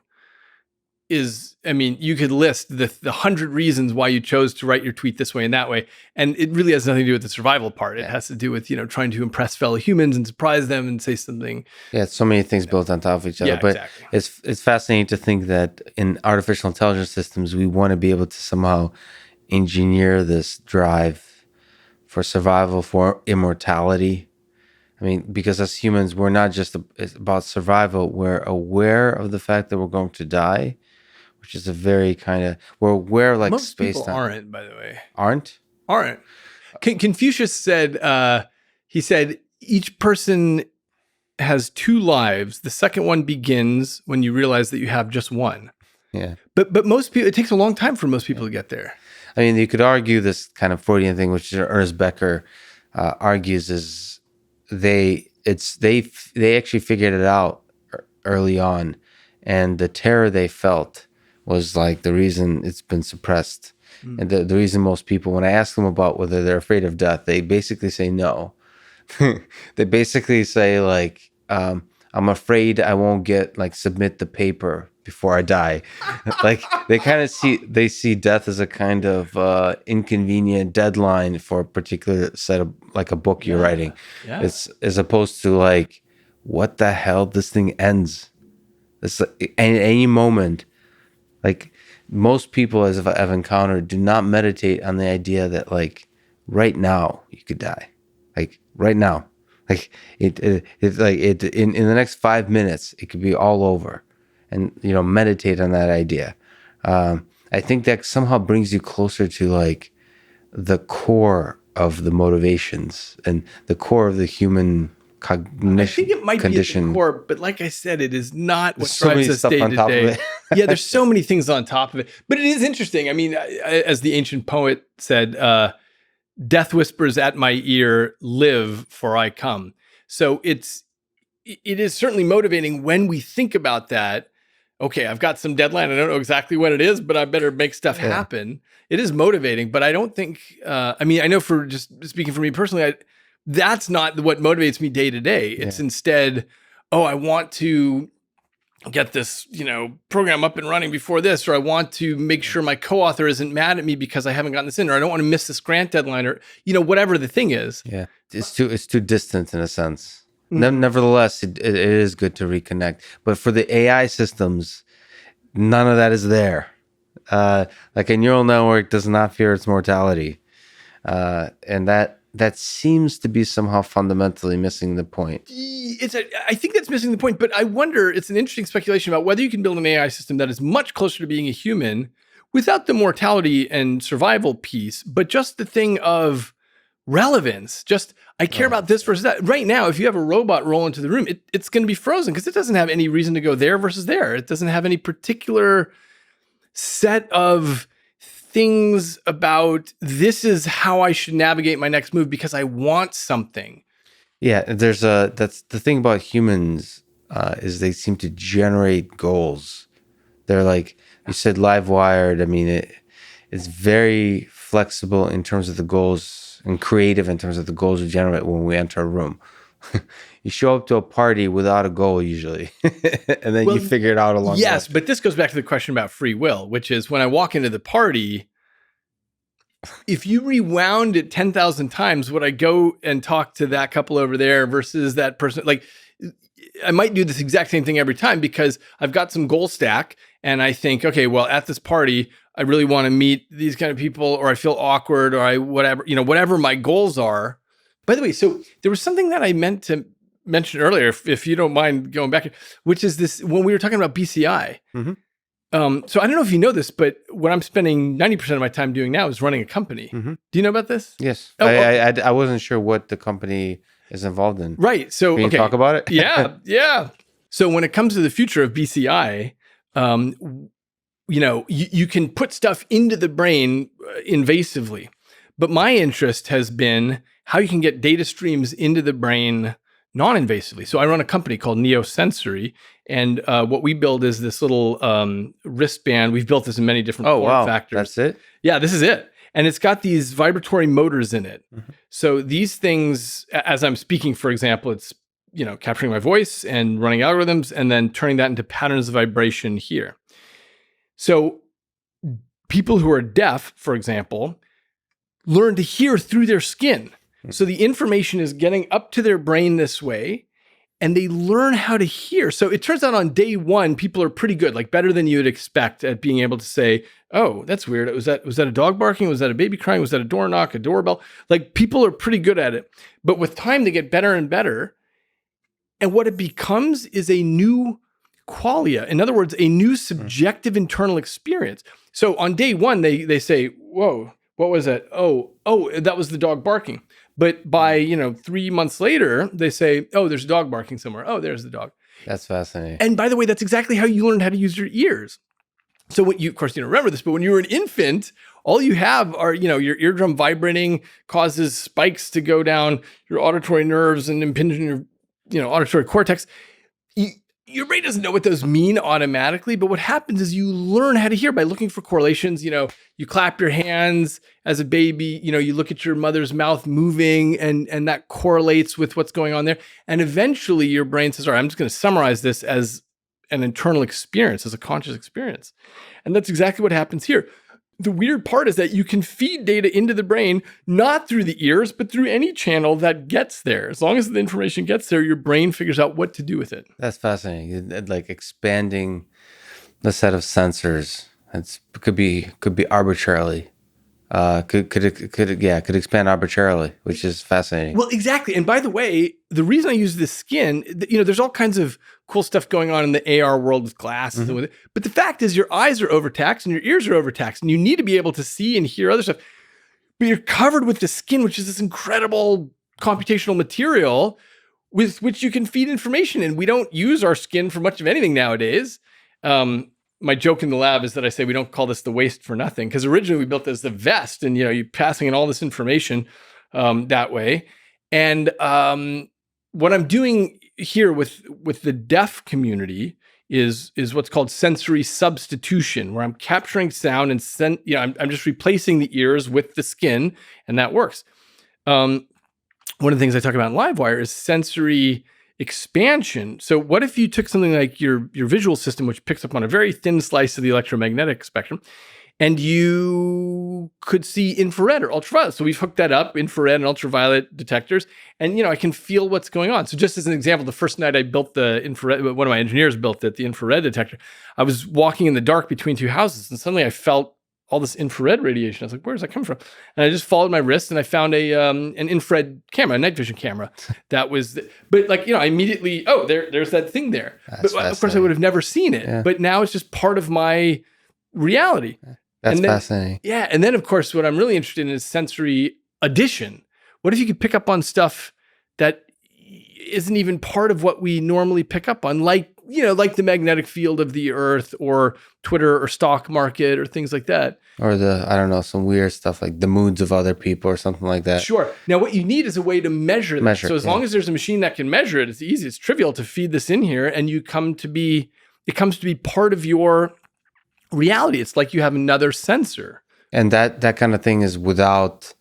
is, you could list the 100 reasons why you chose to write your tweet this way and that way. And it really has nothing to do with the survival part. It has to do with, trying to impress fellow humans and surprise them and say something. Yeah, it's so many things built on top of each other. Yeah, but exactly. It's fascinating to think that in artificial intelligence systems, we want to be able to somehow engineer this drive for survival, for immortality. Because as humans, we're not just about survival. We're aware of the fact that we're going to die, which is a very we're aware like most space people time. Aren't, by the way. Aren't? Confucius said, he said, each person has 2 lives. The second one begins when you realize that you have just one. Yeah. But most people, it takes a long time for most people to get there. You could argue this kind of Freudian thing, which Ernest Becker argues is they actually figured it out early on, and the terror they felt was like the reason it's been suppressed. And the reason most people, when I ask them about whether they're afraid of death, they basically say no. They basically say like, I'm afraid I won't submit the paper before I die. Like they see death as a kind of inconvenient deadline for a particular set of, like a book you're writing. Yeah. It's as opposed to like, what the hell, this thing ends. It's like, at any moment. Like most people, as I've encountered, do not meditate on the idea that like right now you could die, like right now, Like it's like it in the next 5 minutes, it could be all over, and meditate on that idea. I think that somehow brings you closer to like the core of the motivations and the core of the human cognition. I think it might condition. be at the core, but like I said, it is not what There's so many drives us stuff day on to top of day. it. Yeah, there's so many things on top of it. But it is interesting. I mean, as the ancient poet said, death whispers at my ear, live for I come. So it is certainly motivating when we think about that. Okay, I've got some deadline. I don't know exactly what it is, but I better make stuff happen. It is motivating, but I don't think, I mean, I know for just speaking for me personally, that's not what motivates me day to day. It's instead, I want to get this, program up and running before this, or I want to make sure my co-author isn't mad at me because I haven't gotten this in, or I don't want to miss this grant deadline, or, whatever the thing is. Yeah. It's too distant in a sense. Nevertheless, it is good to reconnect. But for the AI systems, none of that is there. Like a neural network does not fear its mortality. And that seems to be somehow fundamentally missing the point. I think that's missing the point, but I wonder, it's an interesting speculation about whether you can build an AI system that is much closer to being a human without the mortality and survival piece, but just the thing of relevance. Just, I care about this versus that. Right now, if you have a robot roll into the room, it's going to be frozen because it doesn't have any reason to go there versus there. It doesn't have any particular set of things about this is how I should navigate my next move because I want something. Yeah, that's the thing about humans is they seem to generate goals. They're like you said, Livewired. I mean, it's very flexible in terms of the goals and creative in terms of the goals we generate when we enter a room. You show up to a party without a goal usually, and then you figure it out along the way. Yes, but this goes back to the question about free will, which is when I walk into the party, if you rewound it 10,000 times, would I go and talk to that couple over there versus that person? Like, I might do this exact same thing every time because I've got some goal stack and I think, okay, well, at this party, I really want to meet these kind of people, or I feel awkward, or whatever my goals are. By the way, so there was something that I meant to mention earlier, if you don't mind going back, which is this, when we were talking about BCI. Mm-hmm. So I don't know if you know this, but what I'm spending 90% of my time doing now is running a company. Mm-hmm. Do you know about this? Yes. I wasn't sure what the company is involved in. Right. So can you talk about it? Yeah. So when it comes to the future of BCI, you can put stuff into the brain invasively. But my interest has been how you can get data streams into the brain non-invasively. So I run a company called Neosensory, and what we build is this little wristband. We've built this in many different form factors. That's it? Yeah, this is it. And it's got these vibratory motors in it. Mm-hmm. So these things, as I'm speaking, for example, it's capturing my voice and running algorithms and then turning that into patterns of vibration here. So people who are deaf, for example, learn to hear through their skin. So the information is getting up to their brain this way, and they learn how to hear. So it turns out on day one, people are pretty good, like better than you would expect at being able to say, oh, that's weird. Was that a dog barking? Was that a baby crying? Was that a door knock, a doorbell? Like, people are pretty good at it. But with time, they get better and better. And what it becomes is a new qualia. In other words, a new subjective internal experience. So on day one, they say, whoa, what was that? Oh, that was the dog barking. But by, 3 months later, they say, oh, there's a dog barking somewhere. Oh, there's the dog. That's fascinating. And by the way, that's exactly how you learned how to use your ears. So when of course, you don't remember this, but when you were an infant, all you have are, your eardrum vibrating causes spikes to go down your auditory nerves and impinge on your, auditory cortex. Your brain doesn't know what those mean automatically, but what happens is you learn how to hear by looking for correlations. You clap your hands as a baby, you look at your mother's mouth moving and that correlates with what's going on there. And eventually your brain says, all right, I'm just going to summarize this as an internal experience, as a conscious experience. And that's exactly what happens here. The weird part is that you can feed data into the brain, not through the ears, but through any channel that gets there. As long as the information gets there, your brain figures out what to do with it. That's fascinating. Like expanding the set of sensors. It could be arbitrarily could expand arbitrarily, which is fascinating. Well, exactly. And by the way, the reason I use this skin, there's all kinds of cool stuff going on in the AR world with glasses and with it. But the fact is, your eyes are overtaxed and your ears are overtaxed, and you need to be able to see and hear other stuff. But you're covered with the skin, which is this incredible computational material with which you can feed information. And we don't use our skin for much of anything nowadays. My joke in the lab is that I say we don't call this the waste for nothing, because originally we built it as the vest, and you're passing in all this information that way. And what I'm doing here with the deaf community is what's called sensory substitution, where I'm capturing sound and I'm just replacing the ears with the skin, and that works. One of the things I talk about in Livewire is sensory expansion. So what if you took something like your visual system, which picks up on a very thin slice of the electromagnetic spectrum, and you could see infrared or ultraviolet? So we've hooked that up, infrared and ultraviolet detectors, and I can feel what's going on. So just as an example, the first night I built the infrared, one of my engineers built it, the infrared detector, I was walking in the dark between two houses, and suddenly I felt all this infrared radiation. I was like, where's that coming from? And I just followed my wrist, and I found an infrared camera, a night vision camera. That was, but I immediately, there's that thing there. But of course I would have never seen it, but now it's just part of my reality. That's fascinating. Yeah. And then of course, what I'm really interested in is sensory addition. What if you could pick up on stuff that isn't even part of what we normally pick up on, like the magnetic field of the earth, or Twitter, or stock market, or things like that. Or some weird stuff like the moods of other people or something like that. Sure. Now what you need is a way to measure that. So as long as there's a machine that can measure it, it's easy, it's trivial to feed this in here, and it comes to be part of your reality. It's like you have another sensor. And that kind of thing is without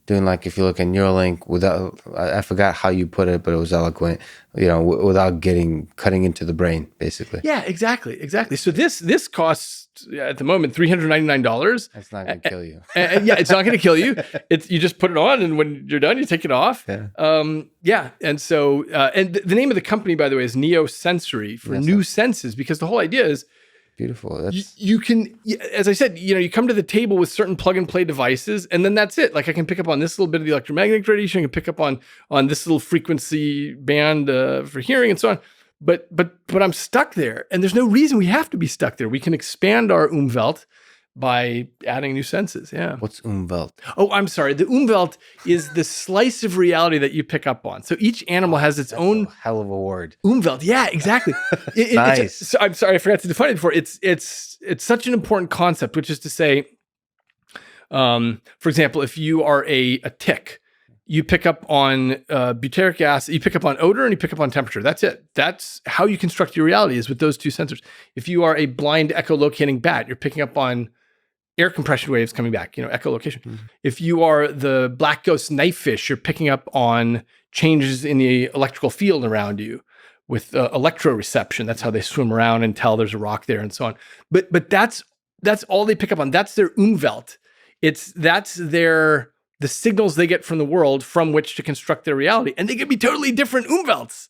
doing, like, if you look at Neuralink, without, I forgot how you put it, but it was eloquent, without cutting into the brain, basically. Yeah, exactly. So this costs at the moment $399. That's not going to kill you. Yeah, it's not going to kill you. You just put it on, and when you're done, you take it off. Yeah. And so, and the name of the company, by the way, is Neosensory, for new senses, because the whole idea is, beautiful. You can, as I said, you come to the table with certain plug and play devices, and then that's it. Like, I can pick up on this little bit of the electromagnetic radiation. I can pick up on this little frequency band for hearing and so on. But I'm stuck there, and there's no reason we have to be stuck there. We can expand our Umwelt by adding new senses. Yeah. What's Umwelt? Oh, I'm sorry. The Umwelt is the slice of reality that you pick up on. So each animal has its own hell of a word. Umwelt. Yeah, exactly. Nice. I'm sorry, I forgot to define it before. It's such an important concept, which is to say, for example, if you are a tick, you pick up on butyric acid, you pick up on odor, and you pick up on temperature. That's it. That's how you construct your reality, is with those two sensors. If you are a blind echolocating bat, you're picking up on air compression waves coming back, echolocation. Mm-hmm. If you are the black ghost knifefish, you're picking up on changes in the electrical field around you with electroreception. That's how they swim around and tell there's a rock there and so on. But that's all they pick up on. That's their Umwelt. That's the signals they get from the world from which to construct their reality. And they can be totally different Umwelts.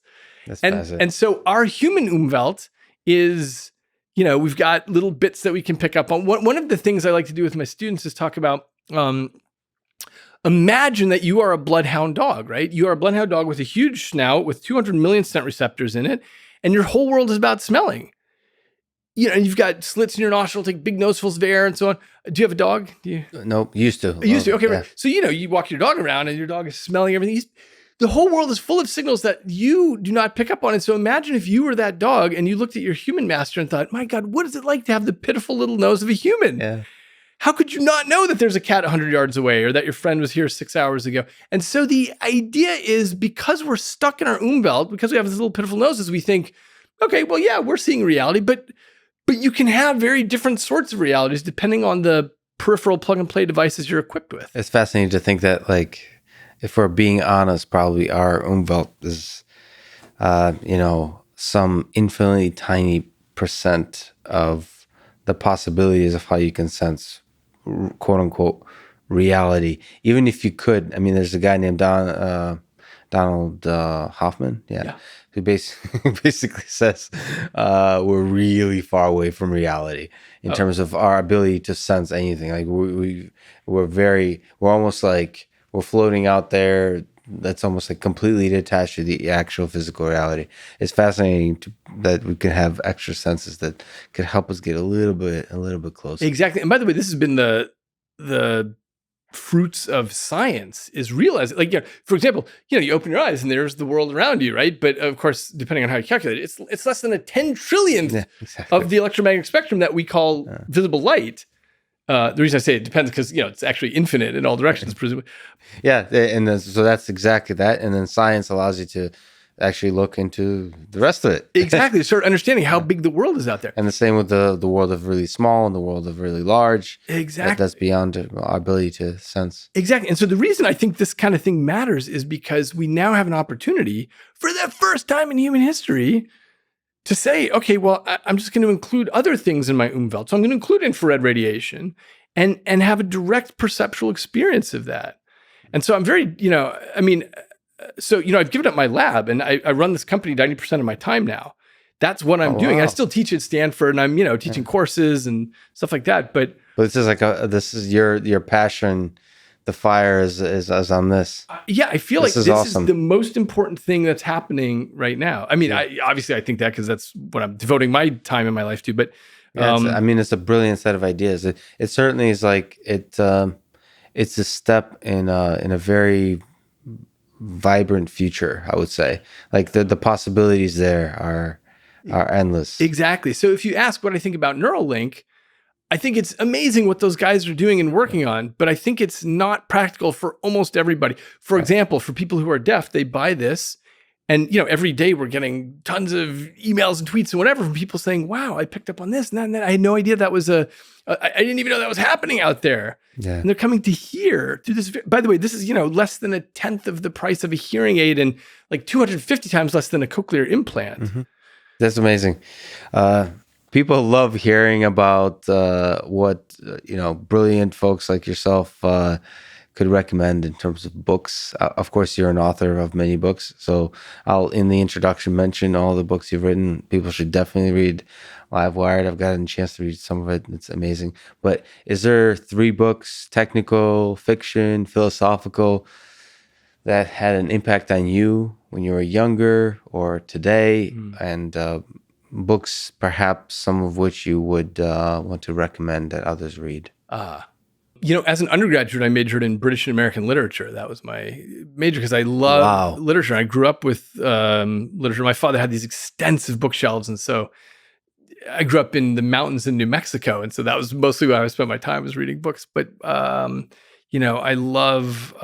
And so our human Umwelt is, we've got little bits that we can pick up on. One of the things I like to do with my students is talk about, imagine that you are a bloodhound dog, right? You are a bloodhound dog with a huge snout with 200 million scent receptors in it, and your whole world is about smelling. And you've got slits in your nostril, take big nosefuls of air and so on. Do you have a dog? Nope, used to. Okay, yeah. right. So, you walk your dog around and your dog is smelling everything. The whole world is full of signals that you do not pick up on. And so imagine if you were that dog and you looked at your human master and thought, my God, what is it like to have the pitiful little nose of a human? Yeah. How could you not know that there's a cat 100 yards away, or that your friend was here 6 hours ago? And so the idea is, because we're stuck in our Umwelt, because we have this little pitiful noses, we think, okay, well, yeah, we're seeing reality, but you can have very different sorts of realities depending on the peripheral plug and play devices you're equipped with. It's fascinating to think that, like, if we're being honest, probably our Umwelt is, some infinitely tiny percent of the possibilities of how you can sense, quote unquote, reality. Even if you could, there's a guy named Donald Hoffman, Yeah. who basically says we're really far away from reality in terms of our ability to sense anything. Like we're almost like we're floating out there. That's almost like completely detached to the actual physical reality. It's fascinating that we can have extra senses that could help us get a little bit closer. Exactly. And by the way, this has been the fruits of science is realizing, like, for example, you open your eyes and there's the world around you, right? But of course, depending on how you calculate it, it's less than a 10 trillionth of the electromagnetic spectrum that we call visible light. The reason I say it depends because, it's actually infinite in all directions, presumably. Yeah. So that's exactly that. And then science allows you to actually look into the rest of it. Exactly. Start understanding how big the world is out there. And the same with the world of really small and the world of really large. Exactly. That's beyond our ability to sense. Exactly. And so the reason I think this kind of thing matters is because we now have an opportunity for the first time in human history to say, okay, well, I'm just going to include other things in my Umwelt. So I'm going to include infrared radiation and have a direct perceptual experience of that. And so I'm very, I've given up my lab and I run this company 90% of my time now. That's what I'm doing. Wow. I still teach at Stanford and I'm, teaching courses and stuff like that. But this is this is your passion. The fire is on this. I feel like this awesome. is the most important thing that's happening right now. I mean, I think that because that's what I'm devoting my time in my life to. But it's a brilliant set of ideas. It certainly is like it's a step in a very vibrant future. I would say, like the possibilities there are endless. Exactly. So if you ask what I think about Neuralink, I think it's amazing what those guys are doing and working on, but I think it's not practical for almost everybody. For example, for people who are deaf, they buy this and, every day we're getting tons of emails and tweets and whatever from people saying, wow, I picked up on this and that and that. I had no idea that was I didn't even know that was happening out there. Yeah. And they're coming to hear through this. By the way, this is, less than a tenth of the price of a hearing aid and like 250 times less than a cochlear implant. Mm-hmm. That's amazing. People love hearing about what brilliant folks like yourself could recommend in terms of books. Of course, you're an author of many books, so I'll in the introduction mention all the books you've written. People should definitely read Livewired. I've gotten a chance to read some of it. It's amazing. But is there 3 books, technical, fiction, philosophical, that had an impact on you when you were younger or today, and books, perhaps some of which you would want to recommend that others read? As an undergraduate, I majored in British and American literature. That was my major because I love literature. I grew up with literature. My father had these extensive bookshelves, and so I grew up in the mountains in New Mexico, and so that was mostly where I spent my time, was reading books. But I love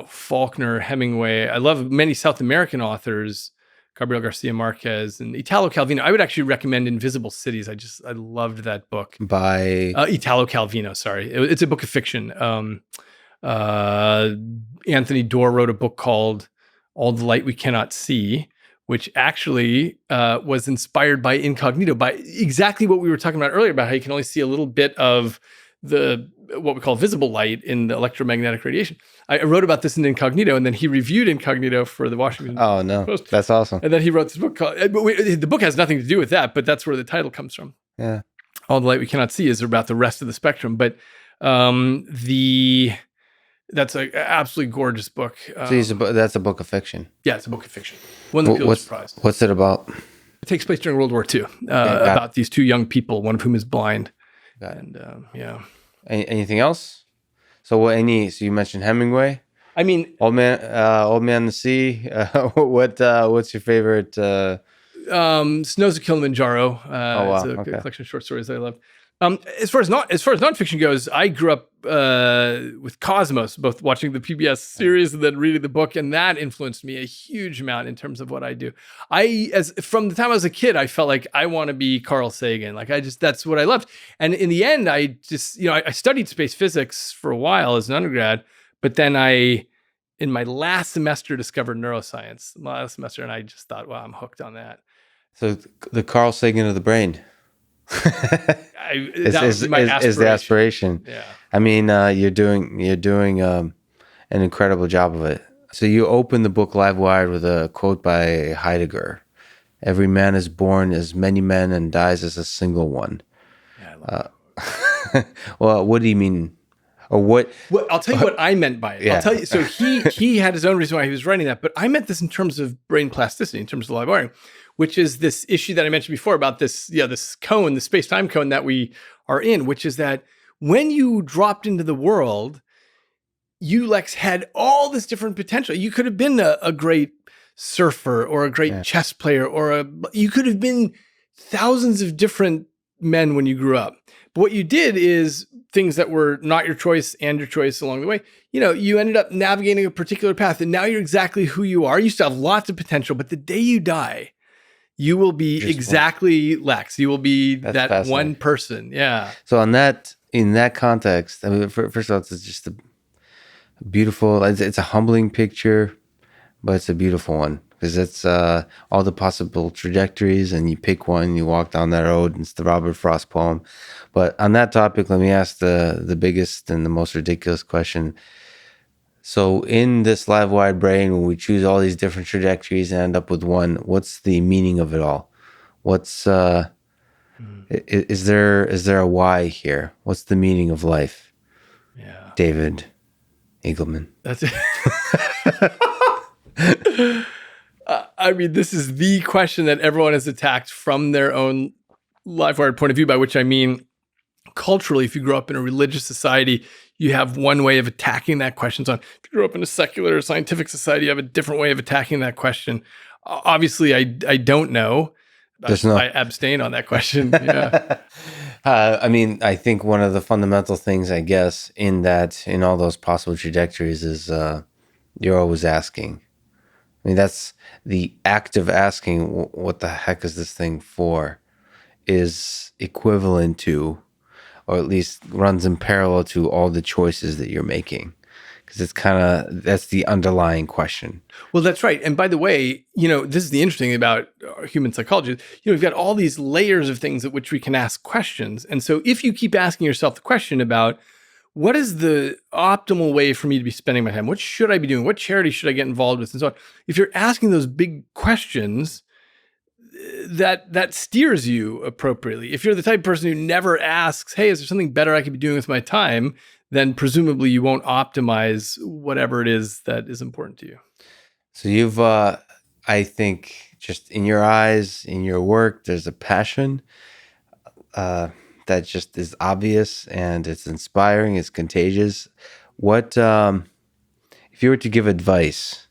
Faulkner, Hemingway. I love many South American authors, Gabriel Garcia Marquez and Italo Calvino. I would actually recommend Invisible Cities. I loved that book. By Italo Calvino, sorry. It's a book of fiction. Anthony Doerr wrote a book called All the Light We Cannot See, which actually was inspired by Incognito, by exactly what we were talking about earlier, about how you can only see a little bit of what we call visible light in the electromagnetic radiation. I wrote about this in Incognito, and then he reviewed Incognito for the Washington Post. That's awesome. And then he wrote this book called, the book has nothing to do with that, but that's where the title comes from. Yeah. All the Light We Cannot See is about the rest of the spectrum, but that's an absolutely gorgeous book. That's a book of fiction. Yeah, it's a book of fiction. Won the Pulitzer Prize. What's it about? It takes place during World War II, about these 2 young people, one of whom is blind. Anything else? So you mentioned Hemingway. I mean, Old Man in the Sea. What's your favorite? Snows of Kilimanjaro. It's a collection of short stories that I love. As far as nonfiction goes, I grew up with Cosmos, both watching the PBS series and then reading the book, and that influenced me a huge amount in terms of what I do. From the time I was a kid, I felt like I want to be Carl Sagan. That's what I loved. And in the end, I studied space physics for a while as an undergrad, but then in my last semester, discovered neuroscience. And I just thought, wow, I'm hooked on that. So the Carl Sagan of the brain. That was my aspiration. Is the aspiration. Yeah. I mean, you're doing an an incredible job of it. So you open the book Livewired with a quote by Heidegger. Every man is born as many men and dies as a single one. Yeah, I love Well, what do you mean? Or what? Well, I'll tell you what I meant by it. Yeah. I'll tell you. So he had his own reason why he was writing that, but I meant this in terms of brain plasticity, in terms of live wiring, which is this issue that I mentioned before about this cone, the space-time cone that we are in, which is that when you dropped into the world, you, Lex, had all this different potential. You could have been a great surfer or a great chess player, you could have been thousands of different men when you grew up. But what you did is things that were not your choice and your choice along the way. You ended up navigating a particular path, and now you're exactly who you are. You still have lots of potential, but the day you die, you will be exactly Lex. You will be that one person. Yeah. So in that context, I mean, first of all, it's just a beautiful, it's a humbling picture, but it's a beautiful one because it's all the possible trajectories, and you pick one, you walk down that road. It's the Robert Frost poem. But on that topic, let me ask the biggest and the most ridiculous question. So in this live wide brain, when we choose all these different trajectories and end up with one, what's the meaning of it all? What's is there a why here? What's the meaning of life? Yeah. David Eagleman. That's it. I mean, this is the question that everyone has attacked from their own live-wired point of view, by which I mean culturally, if you grew up in a religious society, you have one way of attacking that question. So if you grew up in a secular There's scientific society, you have a different way of attacking that question. Obviously, I don't know. I abstain on that question. Yeah. I mean, I think one of the fundamental things, I guess, in all those possible trajectories is you're always asking. I mean, that's the act of asking, what the heck is this thing for, is equivalent to, or at least runs in parallel to, all the choices that you're making. Because it's that's the underlying question. Well, that's right. And by the way, this is the interesting thing about human psychology. We've got all these layers of things at which we can ask questions. And so if you keep asking yourself the question about, what is the optimal way for me to be spending my time? What should I be doing? What charity should I get involved with? And so on. If you're asking those big questions, that steers you appropriately. If you're the type of person who never asks, hey, is there something better I could be doing with my time? Then presumably you won't optimize whatever it is that is important to you. So you've, I think, just in your eyes, in your work, there's a passion that just is obvious, and it's inspiring, it's contagious. What, if you were to give advice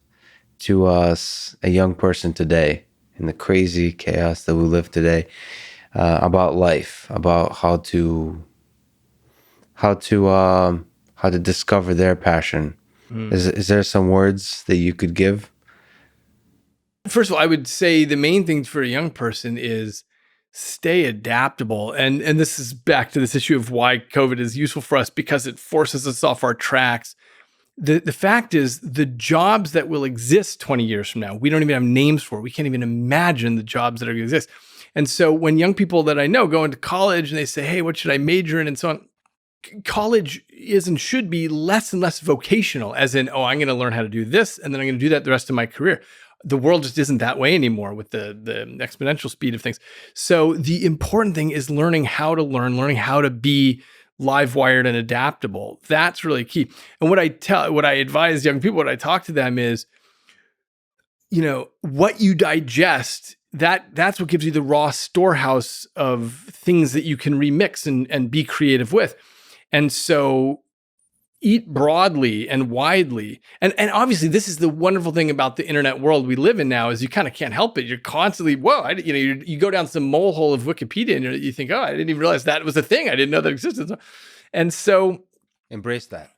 to us, a young person today, in the crazy chaos that we live today, about life, about how to discover their passion, is there some words that you could give? First of all, I would say the main thing for a young person is stay adaptable. And this is back to this issue of why COVID is useful for us, because it forces us off our tracks. The fact is, the jobs that will exist 20 years from now, we don't even have names for. We can't even imagine the jobs that are going to exist. And so when young people that I know go into college and they say, hey, what should I major in? And so on, college is and should be less and less vocational, as in, I'm going to learn how to do this, and then I'm going to do that the rest of my career. The world just isn't that way anymore with the exponential speed of things. So the important thing is learning how to learn, learning how to be live wired and adaptable. That's really key. And what I advise young people, what I talk to them is, what you digest, that's what gives you the raw storehouse of things that you can remix and be creative with. And so eat broadly and widely. And obviously this is the wonderful thing about the internet world we live in now, is you kind of can't help it. You're constantly, you go down some mole hole of Wikipedia and you think, I didn't even realize that was a thing. I didn't know that existed. And so embrace that.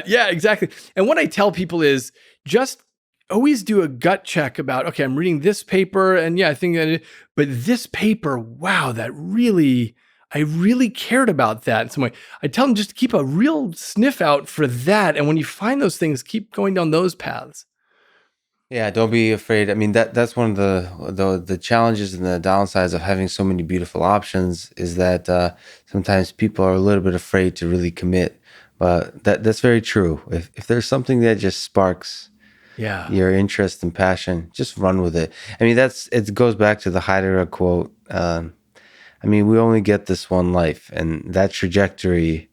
Yeah, exactly. And what I tell people is just always do a gut check about, okay, I'm reading this paper and I think that, but this paper, wow, I really cared about that in some way. I tell them just to keep a real sniff out for that. And when you find those things, keep going down those paths. Yeah, don't be afraid. I mean, that's one of the challenges and the downsides of having so many beautiful options, is that sometimes people are a little bit afraid to really commit. But that's very true. If there's something that just sparks Yeah. your interest and passion, just run with it. I mean, it goes back to the Heidegger quote. I mean, we only get this one life, and that trajectory,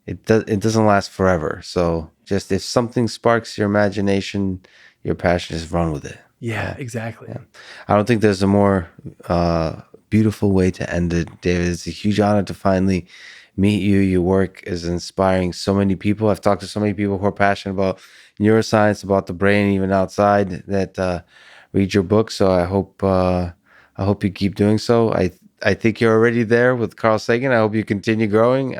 it doesn't last forever. So just if something sparks your imagination, your passion, just run with it. Yeah, exactly. Yeah. I don't think there's a more beautiful way to end it, David. It's a huge honor to finally meet you. Your work is inspiring so many people. I've talked to so many people who are passionate about neuroscience, about the brain, even outside that read your book. So I hope you keep doing so. I think you're already there with Carl Sagan. I hope you continue growing.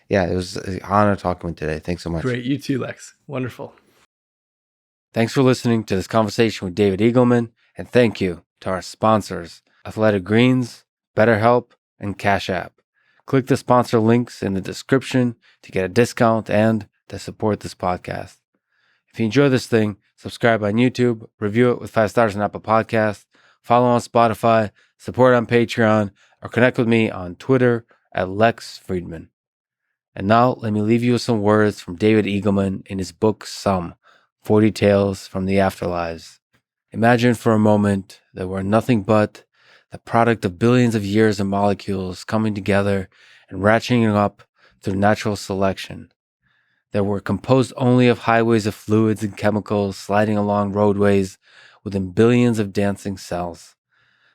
Yeah, it was an honor talking with you today. Thanks so much. Great. You too, Lex. Wonderful. Thanks for listening to this conversation with David Eagleman, and thank you to our sponsors, Athletic Greens, BetterHelp, and Cash App. Click the sponsor links in the description to get a discount and to support this podcast. If you enjoy this thing, subscribe on YouTube, review it with 5 stars on Apple Podcasts, follow on Spotify, support on Patreon, or connect with me on Twitter at Lex Fridman. And now let me leave you with some words from David Eagleman in his book, Some, 40 Tales from the Afterlives. Imagine for a moment that we're nothing but the product of billions of years of molecules coming together and ratcheting up through natural selection. That we're composed only of highways of fluids and chemicals sliding along roadways within billions of dancing cells.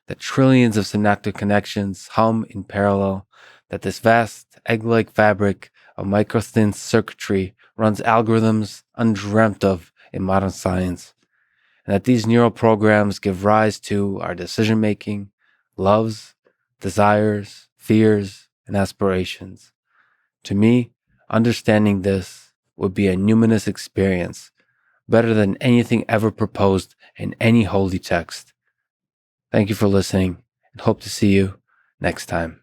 That trillions of synaptic connections hum in parallel. That this vast egg-like fabric of microthin circuitry runs algorithms undreamt of in modern science, and that these neural programs give rise to our decision-making, loves, desires, fears, and aspirations. To me, understanding this would be a numinous experience, better than anything ever proposed in any holy text. Thank you for listening, and hope to see you next time.